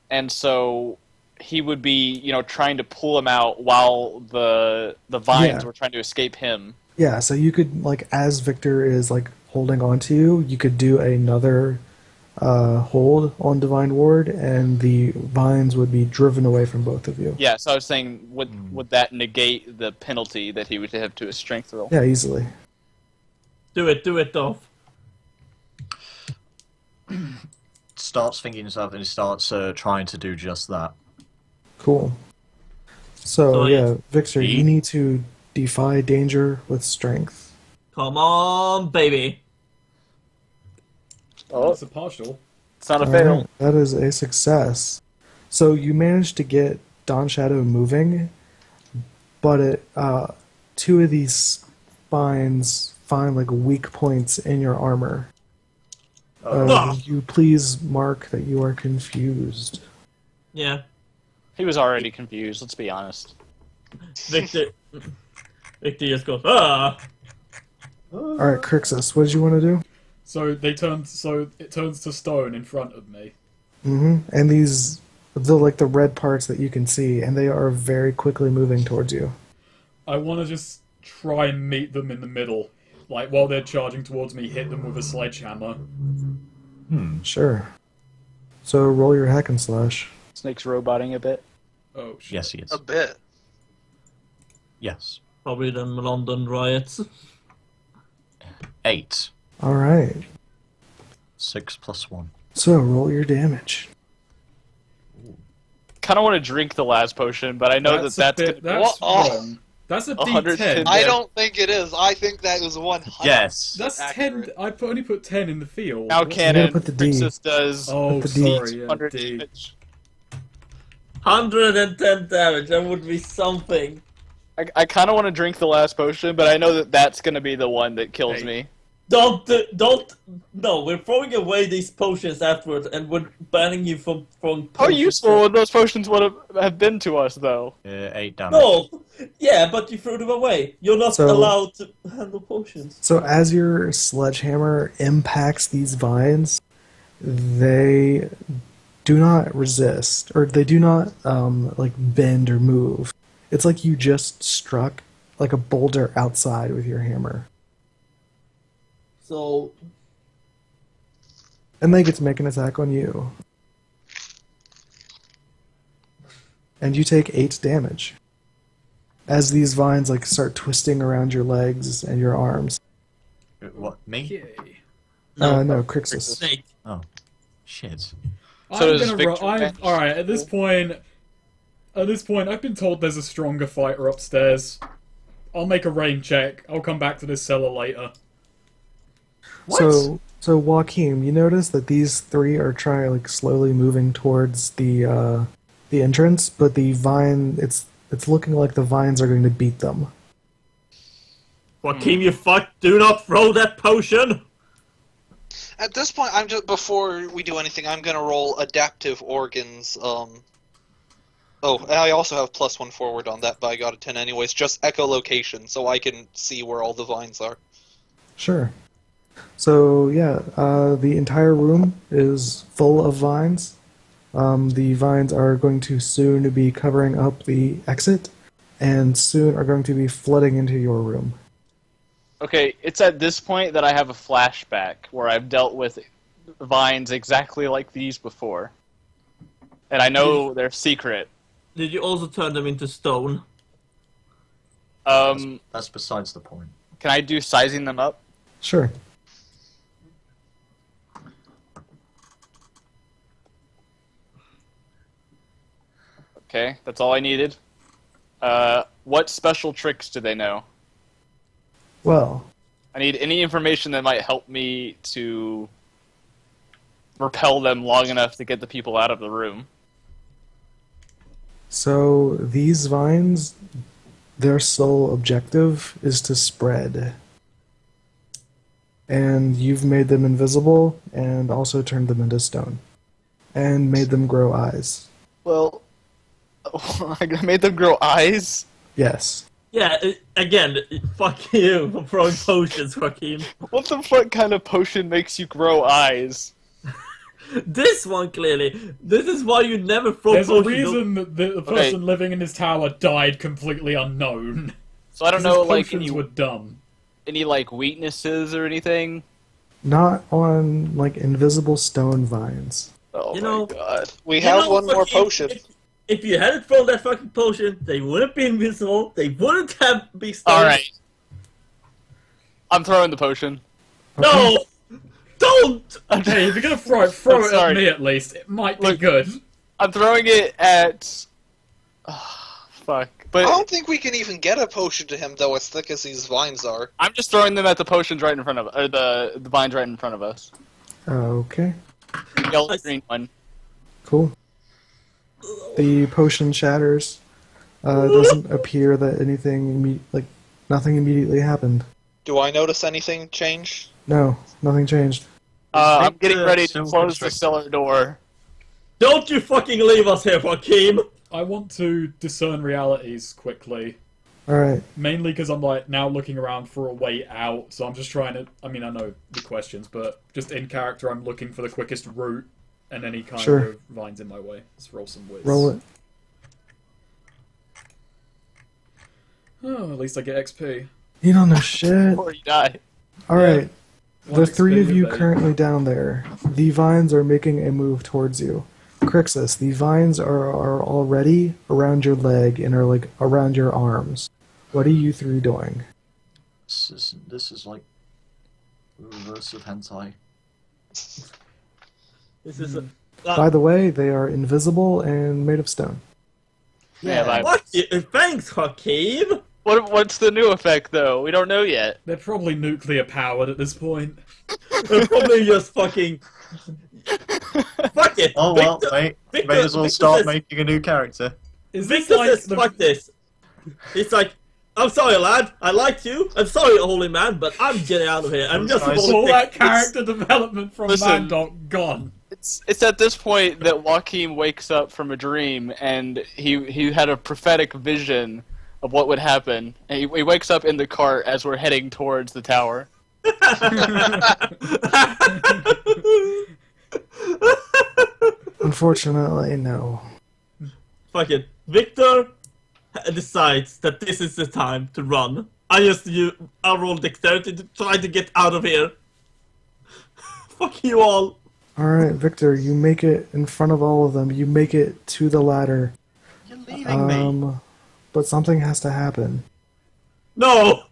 and so he would be, trying to pull him out while the vines were trying to escape him. Yeah, so you could, like, as Victor is, like, holding on to you, you could do another hold on Divine Ward, and the vines would be driven away from both of you. Yeah, so I was saying, would that negate the penalty that he would have to his strength roll? Yeah, easily. Do it, Dolph. starts thinking himself and he starts trying to do just that. Cool. So, yeah, Victor, E? you need to defy danger with strength. Come on, baby. Oh, It's a partial. it's not a fail. Alright, that is a success. So you managed to get Dawnshadow moving, but it, 2 of these spines find like weak points in your armor. You please mark that you are confused. Yeah, He was already confused, let's be honest. Victor. Victor just goes, ah. Alright, Crixus, what did you want to do? So it turns to stone in front of me. And these, the red parts that you can see, and they are very quickly moving towards you. I want to just try and meet them in the middle. Like, while they're charging towards me, hit them with a sledgehammer. Sure. So roll your hack and slash. Snake's roboting a bit. Oh, shit. Yes, he is. A bit. Yes. Probably the London riots. 8. Alright. 6 plus 1. So roll your damage. Kind of want to drink the last potion, but I know That's that's a gonna bit, that's Oh, wrong. That's a 110. D10. I don't think it is. I think that was 100. Yes. That's accurate. 10. I only put 10 in the field. Now What's- canon, put the D. Crixus does Oh, the D. sorry, yeah, 100 D. damage. 110 damage. That would be something. I kind of want to drink the last potion, but I know that that's going to be the one that kills Hey. me. Don't. No, we're throwing away these potions afterwards, and we're banning you from throwing. How potions. useful would those potions would have been to us, though? 8 damage. No. Yeah, but you threw them away. You're not So- allowed to handle potions. So as your sledgehammer impacts these vines, they do not resist, or they do not like bend or move. It's like you just struck like a boulder outside with your hammer. So And they get to make an attack on you. And you take 8 damage. As these vines like start twisting around your legs and your arms. What, me? Yay. No, Crixus. snake. Oh, shit. So I'm does gonna Viktor I'm manage all right. At this point, I've been told there's a stronger fighter upstairs. I'll make a rain check. I'll come back to this cellar later. So Joachim, you notice that these 3 are trying like slowly moving towards the entrance, but the vine it's looking like the vines are going to beat them. Joachim, you fuck! Do not throw that potion. At this point, I'm just before we do anything, I'm gonna roll adaptive organs. Oh, and I also have +1 forward on that, but I got a 10 anyways. Just echolocation, so I can see where all the vines are. Sure. So yeah, the entire room is full of vines. The vines are going to soon be covering up the exit, and soon are going to be flooding into your room. Okay, it's at this point that I have a flashback where I've dealt with vines exactly like these before. And I know they're secret. Did you also turn them into stone? That's besides the point. Can I do sizing them up? Sure. Okay, that's all I needed. What special tricks do they know? Well, I need any information that might help me to repel them long enough to get the people out of the room. so these vines, their sole objective is to spread. And you've made them invisible and also turned them into stone. And made them grow eyes. Well, I made them grow eyes? Yes. Yeah. Again, fuck you for throwing potions, Joachim. What the fuck kind of potion makes you grow eyes? This one clearly. This is why you never throw There's a potions. reason that the person living in his tower died completely unknown. So I don't 'Cause know, his like, potions were dumb. any like weaknesses or anything? Not on, like, invisible stone vines. Oh You my know- god. We You have know, one more Joachim, potion. If you hadn't thrown that fucking potion, they wouldn't be invisible. They wouldn't have be stones. Alright. I'm throwing the potion. No! Don't! Hey, if you're gonna throw it, throw I'm it at sorry. me at least. It might be Look. good. I'm throwing it at... fuck. I But don't think we can even get a potion to him, though, as thick as these vines are. I'm just throwing them at the potions right in front of or the vines right in front of us. Okay, Yellow green one. cool. The potion shatters. It doesn't appear that anything, nothing immediately happened. Do I notice anything change? No, nothing changed. I'm getting ready to still close the constricted? cellar door. Don't you fucking leave us here, Joachim! I want to discern realities quickly. Alright, Mainly because I'm like now looking around for a way out, so I'm just trying to. I mean, I know the questions, but just in character, I'm looking for the quickest route and any kind Sure. of vines in my way. Let's roll some whiz. roll it. Oh, at least I get XP. You don't know shit. Before you die. Alright, One the 3 of XP you a day. currently down there, the vines are making a move towards you. Crixus, the vines are already around your leg and are like around your arms. What are you 3 doing? This is like reverse of hentai. This is a. By the way, they are invisible and made of stone. Yeah, Fuck you. Thanks, Joachim! What's the new effect, though? We don't know yet. They're probably nuclear powered at this point. They're probably just fucking. Fuck it. Oh well, Victor, may as well Victor start says, making a new character. Is this Victor like says, the... "Fuck this." It's like, I'm sorry, lad. I liked you. I'm sorry, holy man, but I'm getting out of here. I'm just Nice. gonna all take that this. character development from Listen. Mandok gone? It's at this point that Jaochim wakes up from a dream, and he had a prophetic vision of what would happen. And he wakes up in the cart as we're heading towards the tower. Unfortunately, no. Fuck it. Victor decides that this is the time to run. I roll dexterity to try to get out of here. Fuck you all. Alright, Victor, you make it in front of all of them. You make it to the ladder. You're leaving me. But something has to happen. No,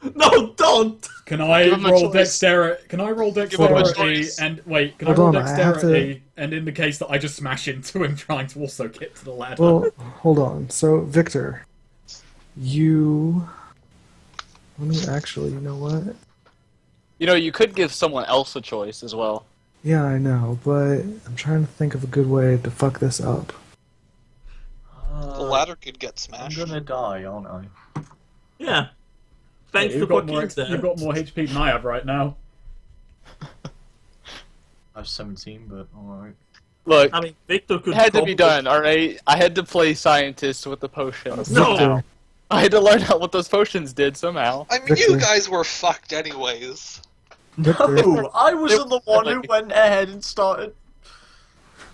don't. Can I Give him a roll choice. dexterity? Can I roll him a dexterity choice. and wait? Can Hold I roll on, I have dexterity and in the case that I just smash into him trying to also get to the ladder? Well, hold on. So, Victor, you... Let me actually, you know what? You know, you could give someone else a choice as well. Yeah, I know, but I'm trying to think of a good way to fuck this up. The ladder could get I'm smashed. gonna die, aren't I? Yeah. Thanks you've to got more. fucking there. You've got more HP than I have right now. I have 17, but alright. Look, I mean, Victor could it had to probably... be done, alright? I had to play scientist with the potions. No. Victor, I had to learn out what those potions did somehow. I mean, Victor. you guys were fucked anyways. Victor. No, I wasn't the one who went ahead and started.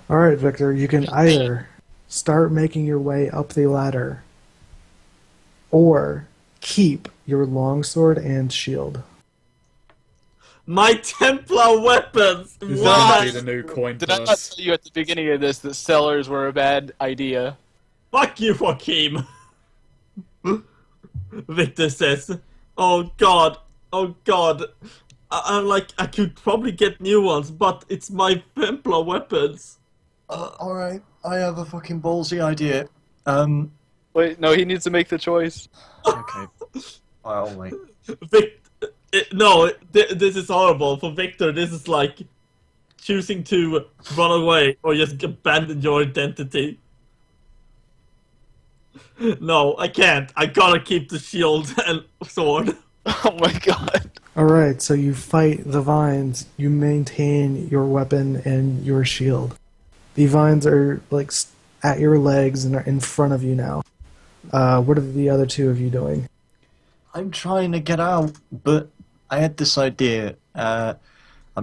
Alright, Victor, you can either start making your way up the ladder, or keep your longsword and shield. My Templar weapons! Is Why? that be the new coin Did I not purse? tell you at the beginning of this that sellers were a bad idea? Fuck you, Joaquin. Victor says, "Oh God, oh God. I could probably get new ones, but it's my Templar weapons." Alright, I have a fucking ballsy idea. Wait, no, he needs to make the choice. Okay. I'll wait. This is horrible. For Victor, this is like choosing to run away or just abandon your identity. No, I can't. I gotta keep the shield and sword. Oh my god. Alright, so you fight the vines, you maintain your weapon and your shield. The vines are like at your legs and are in front of you now. What are the other two of you doing? I'm trying to get out, but I had this idea. I'm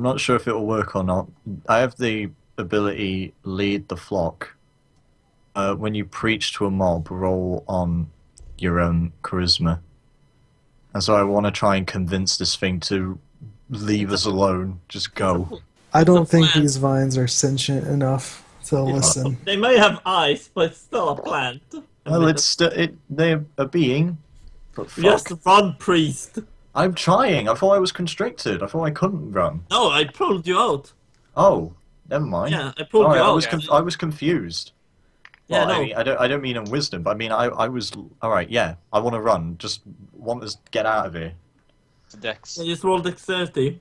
not sure if it will work or not. I have the ability lead the flock. When you preach to a mob, roll on your own charisma. And so I want to try and convince this thing to leave us alone. Just go. I don't think plan. these vines are sentient enough to listen. They may have eyes, but it's still a plant. Well, they're a being. But fuck. Just run, priest. I'm trying. I thought I was constricted. I thought I couldn't run. No, I pulled you out. Oh, never mind. Yeah, I pulled Alright, you I out. was I was confused. Yeah, Well, no. I don't mean in wisdom, but I mean I was alright. Yeah, I want to run. Just want to get out of here. Dex. I just rolled dexterity.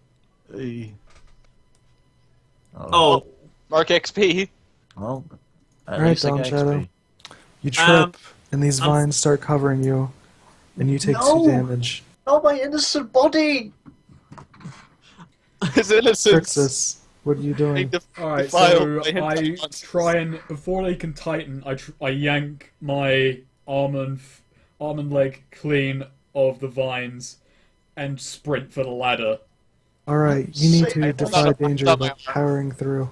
Oh. Oh, Mark XP. Well, at Alright, least I get Dawnshadow. XP. You trip, and these I'm- vines start covering you, and you take No! 2 damage. Not my innocent body. His innocence. Crixus, what are you doing? Alright, defiled so by I him. try and before they can tighten, I yank my arm and leg clean of the vines and sprint for the ladder. Alright, you need Sick. to I defy thought- danger I thought by my- powering through.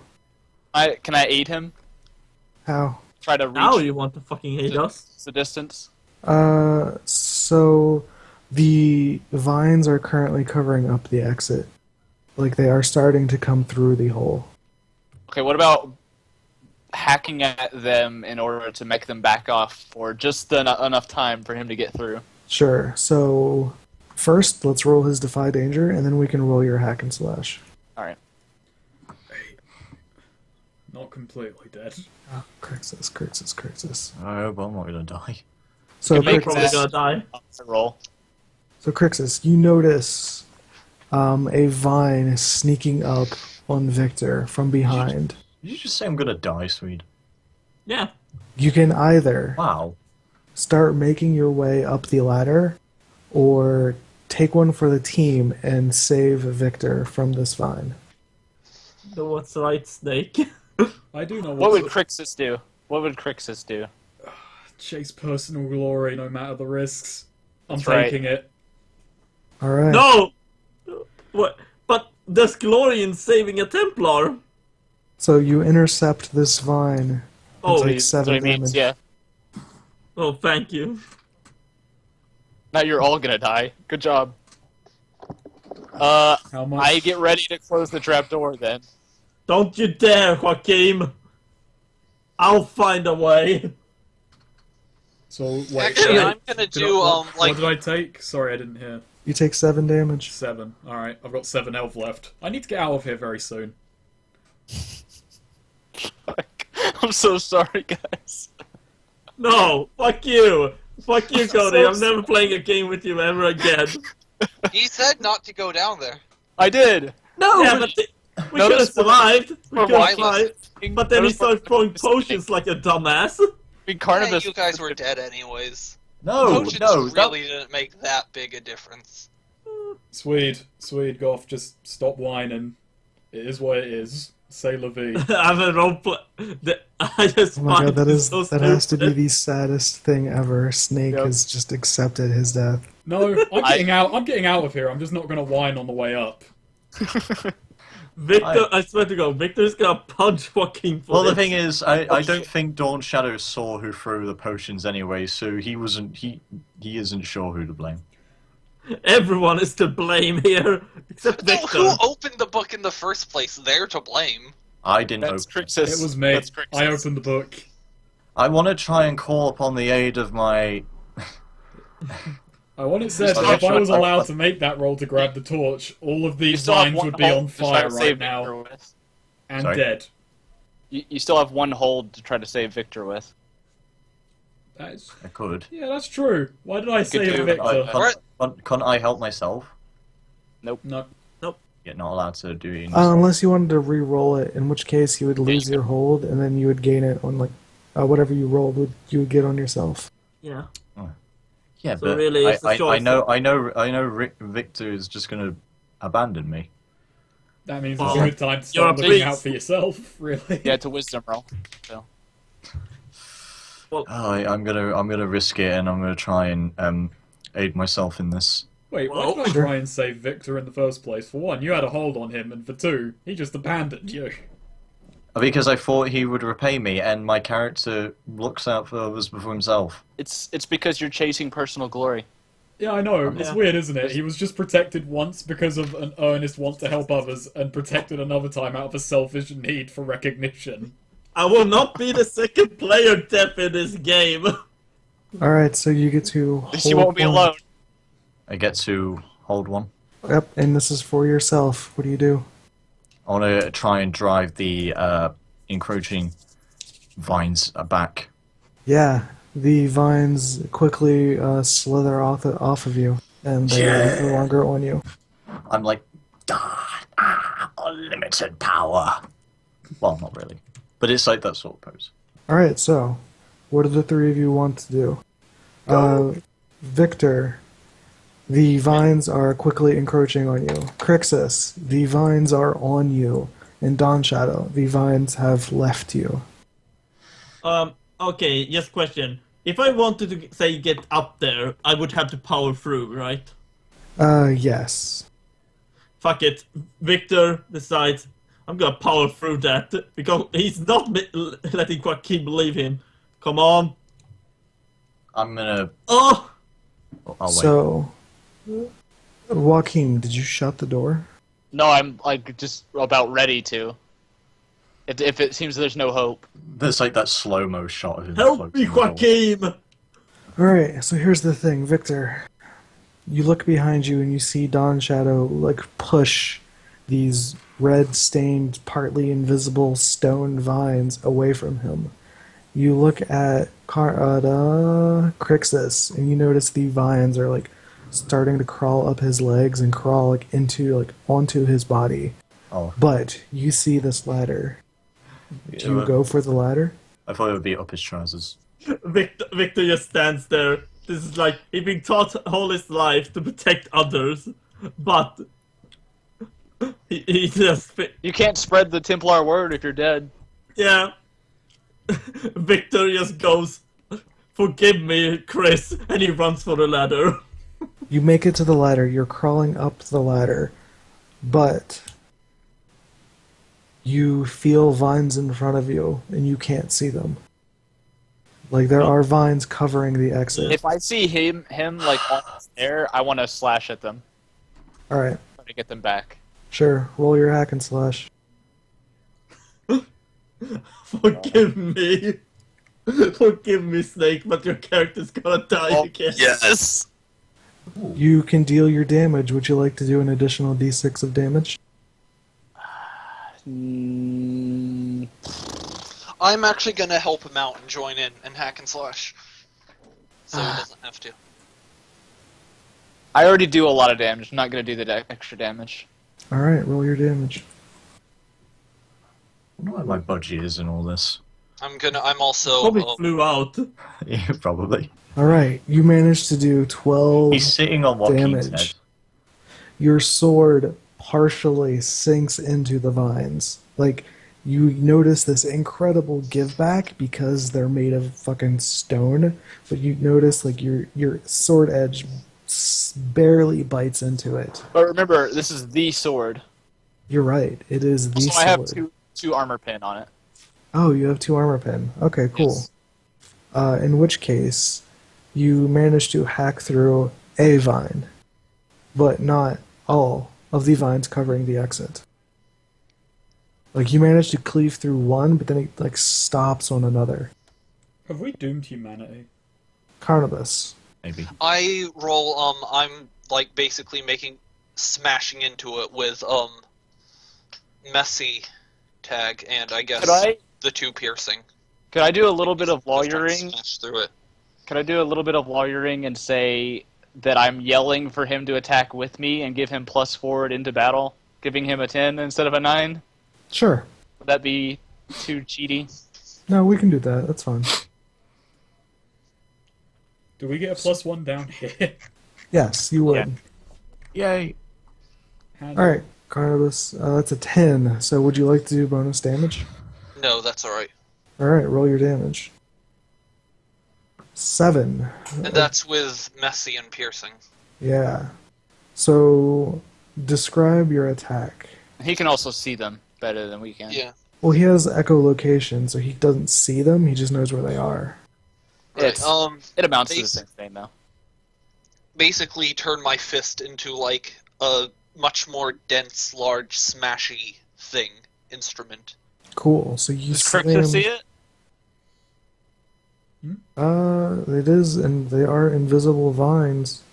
Can I aid him? How? Try to reach now you want to fucking hate us? the distance? So the vines are currently covering up the exit. Like they are starting to come through the hole. Okay, what about hacking at them in order to make them back off for just enough time for him to get through? Sure. So first, let's roll his defy danger, and then we can roll your hack and slash. Alright. Not completely dead. Oh, Crixus. I hope I'm not gonna die. So You make Probably this- Crixus, gonna die. Roll. So Crixus, you notice a vine sneaking up on Viktor from behind. Did you just say I'm gonna die, Sweed? Yeah. You can either Wow. start making your way up the ladder, or take one for the team and save Viktor from this vine. So what's right, Snake? I do know What would Crixus do? What would Crixus do? chase personal glory no matter the risks. I'm That's right. taking it. All right. No! What? But there's glory in saving a Templar. So you intercept this vine. Oh, It's like That's 7 what he means, damage. yeah. Oh, thank you. Now you're all gonna die. Good job. How much? I get ready to close the trapdoor then. Don't you dare, Joachim. I'll find a way. So wait. Actually, uh, I'm gonna did do I- like What did I take? Sorry, I didn't hear. You take 7 damage. 7. Alright, I've got 7 health left. I need to get out of here very soon. I'm so sorry, guys. No, fuck you. Fuck you, Cody. so I'm never playing a game with you ever again. he said not to go down there. I did. No, yeah, but we could have Notice- survived. We For could have wireless. survived. But then he Notice what- started throwing potions like a dumbass. I mean, Yeah, Carnibus. you guys were dead anyways. No, Potions no, really didn't make that big a difference. Sweed, Goth, just stop whining. It is what it is. Say la vie. I'm a roleplay. I just Oh my find god, that it is so that has to be stupid. the saddest thing ever. Snake Yep. has just accepted his death. No, I'm getting out. I'm getting out of here. I'm just not gonna whine on the way up. Viktor, I swear to God, Victor's gonna punch Joaquin for Well, the this. thing is, I don't think Dawnshadow saw who threw the potions anyway, so he isn't sure who to blame. Everyone is to blame here, except No, Viktor. who opened the book in the first place? They're to blame. I didn't That's open. Crixus. It was me. That's Crixus. I opened the book. I want to try and call upon the aid of my. I want it said Just that if I was try- allowed to make that roll to grab the torch, all of You these still have vines one would be hold on to try fire to right save now Viktor with. and Sorry? dead. You still have one hold to try to save Viktor with. That's, I could. yeah, that's true. Why did I save do. Victor? Can't I help myself? No. You're not allowed to do it. Unless you wanted to re-roll it, in which case you would lose your hold, and then you would gain it on whatever you rolled. You would get on yourself. Yeah. Yeah, So but really, it's a I choice. know Victor is just gonna abandon me. That means Well, it's a good time to you're start a looking priest. out for yourself, really. Yeah, it's a wisdom roll. So. Oh, I'm gonna risk it, and I'm gonna try and aid myself in this. Wait, why Well, did I sure. try and save Victor in the first place? For one, you had a hold on him, and for two, he just abandoned you. Because I thought he would repay me, and my character looks out for others before himself. It's because you're chasing personal glory. Yeah, I know. It's Yeah. weird, isn't it? He was just protected once because of an earnest want to help others, and protected another time out of a selfish need for recognition. I will not be the second player deaf in this game. All right, so you get to. At least you hold won't be one. alone. I get to hold one. Yep, and this is for yourself. What do you do? I want to try and drive the encroaching vines back. Yeah, the vines quickly slither off of you, and they are no longer on you. I'm like, unlimited power. Well, not really, but it's like that sort of pose. All right, so what do the three of you want to do? Viktor, the vines are quickly encroaching on you. Crixus, the vines are on you. And Dawnshadow, the vines have left you. Okay, just question. If I wanted to, say, get up there, I would have to power through, right? Yes. Fuck it. Victor decides, I'm gonna power through that, because he's not letting Joaquin leave him. Come on. I'm gonna. Oh! I'll wait. So, Joaquin, did you shut the door? No, I'm like just about ready to. If it seems there's no hope. There's like that slow-mo shot of him. Help me, floating in the Joaquin! Alright, so here's the thing, Viktor. You look behind you and you see Dawnshadow like push these red-stained, partly invisible stone vines away from him. You look at Crixus and you notice the vines are like starting to crawl up his legs and crawl onto his body. Oh, But you see this ladder. Do you go for the ladder? I thought it would be up his trousers. Victor just stands there. This is like he's been taught all his life to protect others, but he just You can't spread the Templar word if you're dead. yeah. Victor just goes, "Forgive me, Chris," and he runs for the ladder. You make it to the ladder. You're crawling up the ladder, but you feel vines in front of you, and you can't see them. Like, there are vines covering the exit. If I see him like on there, I want to slash at them. Alright, Try to get them back. sure. Roll your hack and slash. Forgive me. Forgive me, Snake, but your character's gonna die again. Yes. You can deal your damage. Would you like to do an additional d6 of damage? Mm, I'm actually gonna help him out and join in and hack and slash. So he doesn't have to. I already do a lot of damage. I'm not gonna do the extra damage. Alright, roll your damage. I wonder what my budget is in all this. I'm also Probably flew out. Yeah, probably. Alright, you managed to do 12 He's sitting on Joaquin's damage. head. Your sword partially sinks into the vines. Like, you notice this incredible give back because they're made of fucking stone, but you notice, like, your sword edge barely bites into it. But remember, this is the sword. You're right, it is the So sword. I have two armor pin on it. Oh, you have 2 armor pin. Okay, cool. Yes. In which case, you managed to hack through a vine, but not all of the vines covering the exit. Like, you managed to cleave through one, but then it, like, stops on another. Have we doomed humanity? Carnibus. Maybe. I roll I'm like basically smashing into it with messy tag and I guess the 2 piercing. Could I do a little bit of Just trying to lawyering? Smash through it. Could I do a little bit of lawyering and say that I'm yelling for him to attack with me and give him +4 into battle, giving him a 10 instead of a 9? Sure. Would that be too cheaty? No, we can do that. That's fine. Do we get a +1 down here? Yes, you would. Yay! Alright, Carnibus. That's a 10. So would you like to do bonus damage? No, that's alright. Alright, roll your damage. 7. And that's with messy and piercing. Yeah. So, describe your attack. He can also see them better than we can. Yeah. Well, he has echolocation, so he doesn't see them, he just knows where they are. Right. It amounts to the same thing, though. Basically turn my fist into like a much more dense, large, smashy instrument. Cool, so you Does slam... Crixus see it? It is, and they are invisible vines.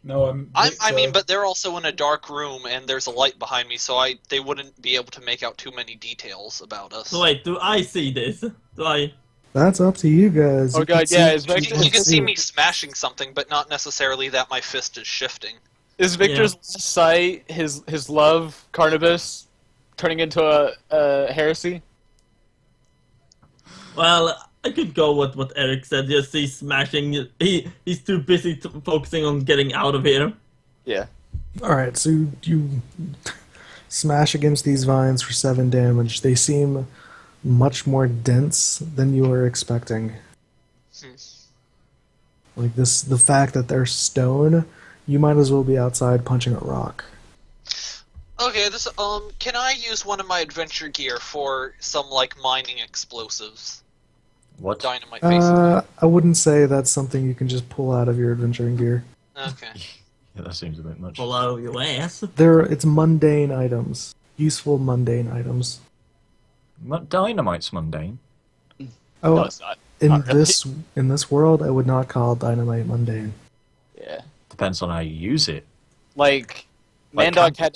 No, I mean, but they're also in a dark room, and there's a light behind me, so they wouldn't be able to make out too many details about us. So wait, do I see this? Do I? That's up to you guys. Oh You can god, see- yeah, is You, Victor, you can see me smashing something, but not necessarily that my fist is shifting. is Victor's sight, his love, Carnibus, turning into a heresy? Well, I could go with what Erik said. Just he's smashing. He's too busy focusing on getting out of here. Yeah. Alright, so you smash against these vines for 7 damage. They seem much more dense than you were expecting. Like the fact that they're stone, you might as well be outside punching a rock. Okay, can I use one of my adventure gear for some, like, mining explosives? What? Dynamite, basically. I wouldn't say that's something you can just pull out of your adventuring gear. Okay. Yeah, that seems a bit much. Pull out of your ass. It's mundane items. Useful mundane items. Dynamite's mundane. Oh, No, it's not. in Not really. in this world, I would not call dynamite mundane. Yeah. Depends on how you use it. Like, Like Mandog had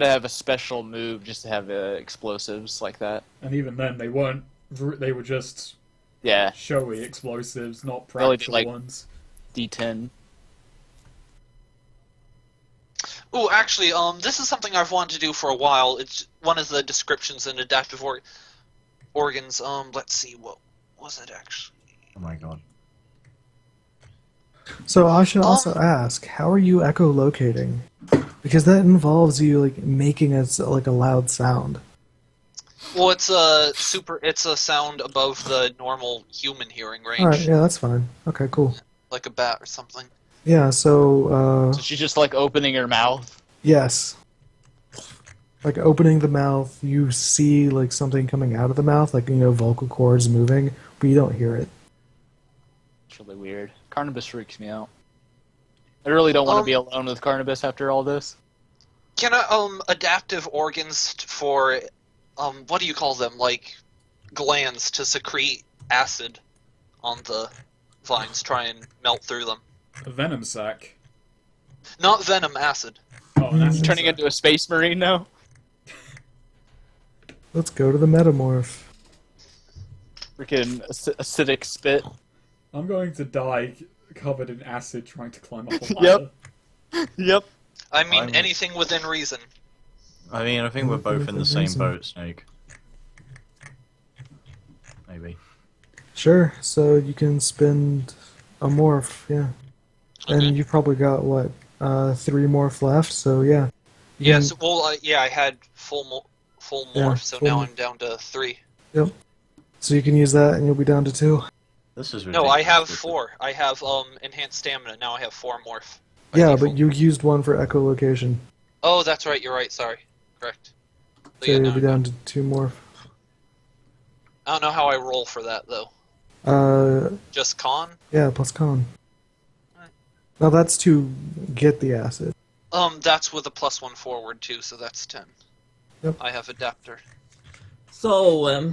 to have a special move just to have explosives like that. And even then, they weren't. They were just Yeah, showy explosives, not Really, practical like- ones. D10. Oh, actually, this is something I've wanted to do for a while. It's one of the descriptions in adaptive organs. Let's see, what was it actually? Oh my god. So I should also ask, how are you echolocating? Because that involves you like making a loud sound. Well, it's a sound above the normal human hearing range, All right, yeah, that's fine. Okay, cool. like a bat or something. Yeah, so So she's just like opening her mouth. yes, like opening the mouth, you see like something coming out of the mouth, like vocal cords moving, but you don't hear it. It's really weird. Carnibus freaks me out. I really don't want to be alone with Carnibus after all this. Can I, adaptive organs for, what do you call them? Like, glands to secrete acid on the vines, try and melt through them. A venom sac. Not venom, acid. Oh, and that's Turning into a space marine now? Let's go to the metamorph. Freaking acidic spit. I'm going to die covered in acid trying to climb up a ladder. Yep. I mean, I'm- anything within reason. I mean, I think we're both in the same boat, Snake. Maybe. Sure. So you can spend a morph, yeah. Okay. And you've probably got what, 3 morph left. So yeah. You Yes, can- well, yeah, I had full morph, Yeah, so full now morph. I'm down to 3. So you can use that, and you'll be down to 2. This is No, ridiculous. I have 4. I have enhanced stamina. Now I have 4 morph. by Yeah, default. but you used 1 for echolocation, Oh, that's right. You're right. Sorry. Correct. So so yeah, you'll no, be down to 2 morph. I don't know how I roll for that though. Uh, Just con. yeah, plus con. Alright. Now that's to get the acid. That's with a +1 forward too, so that's 10. Yep. I have adapter. So,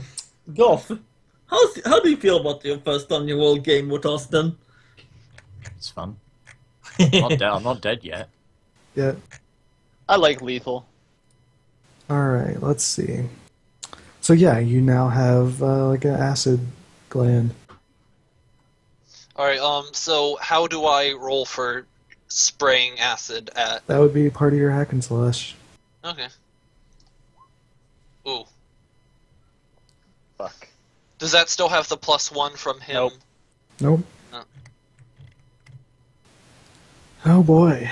Goth, how do you feel about your first annual game with us then? It's fun. I'm not dead yet. Yeah. I like lethal. Alright, let's see. So yeah, you now have like an acid gland. All right. So how do I roll for spraying acid at? That would be part of your hack and slash. Okay. Ooh. Fuck. Does that still have the +1 from him? Nope. Nope. No. Oh boy.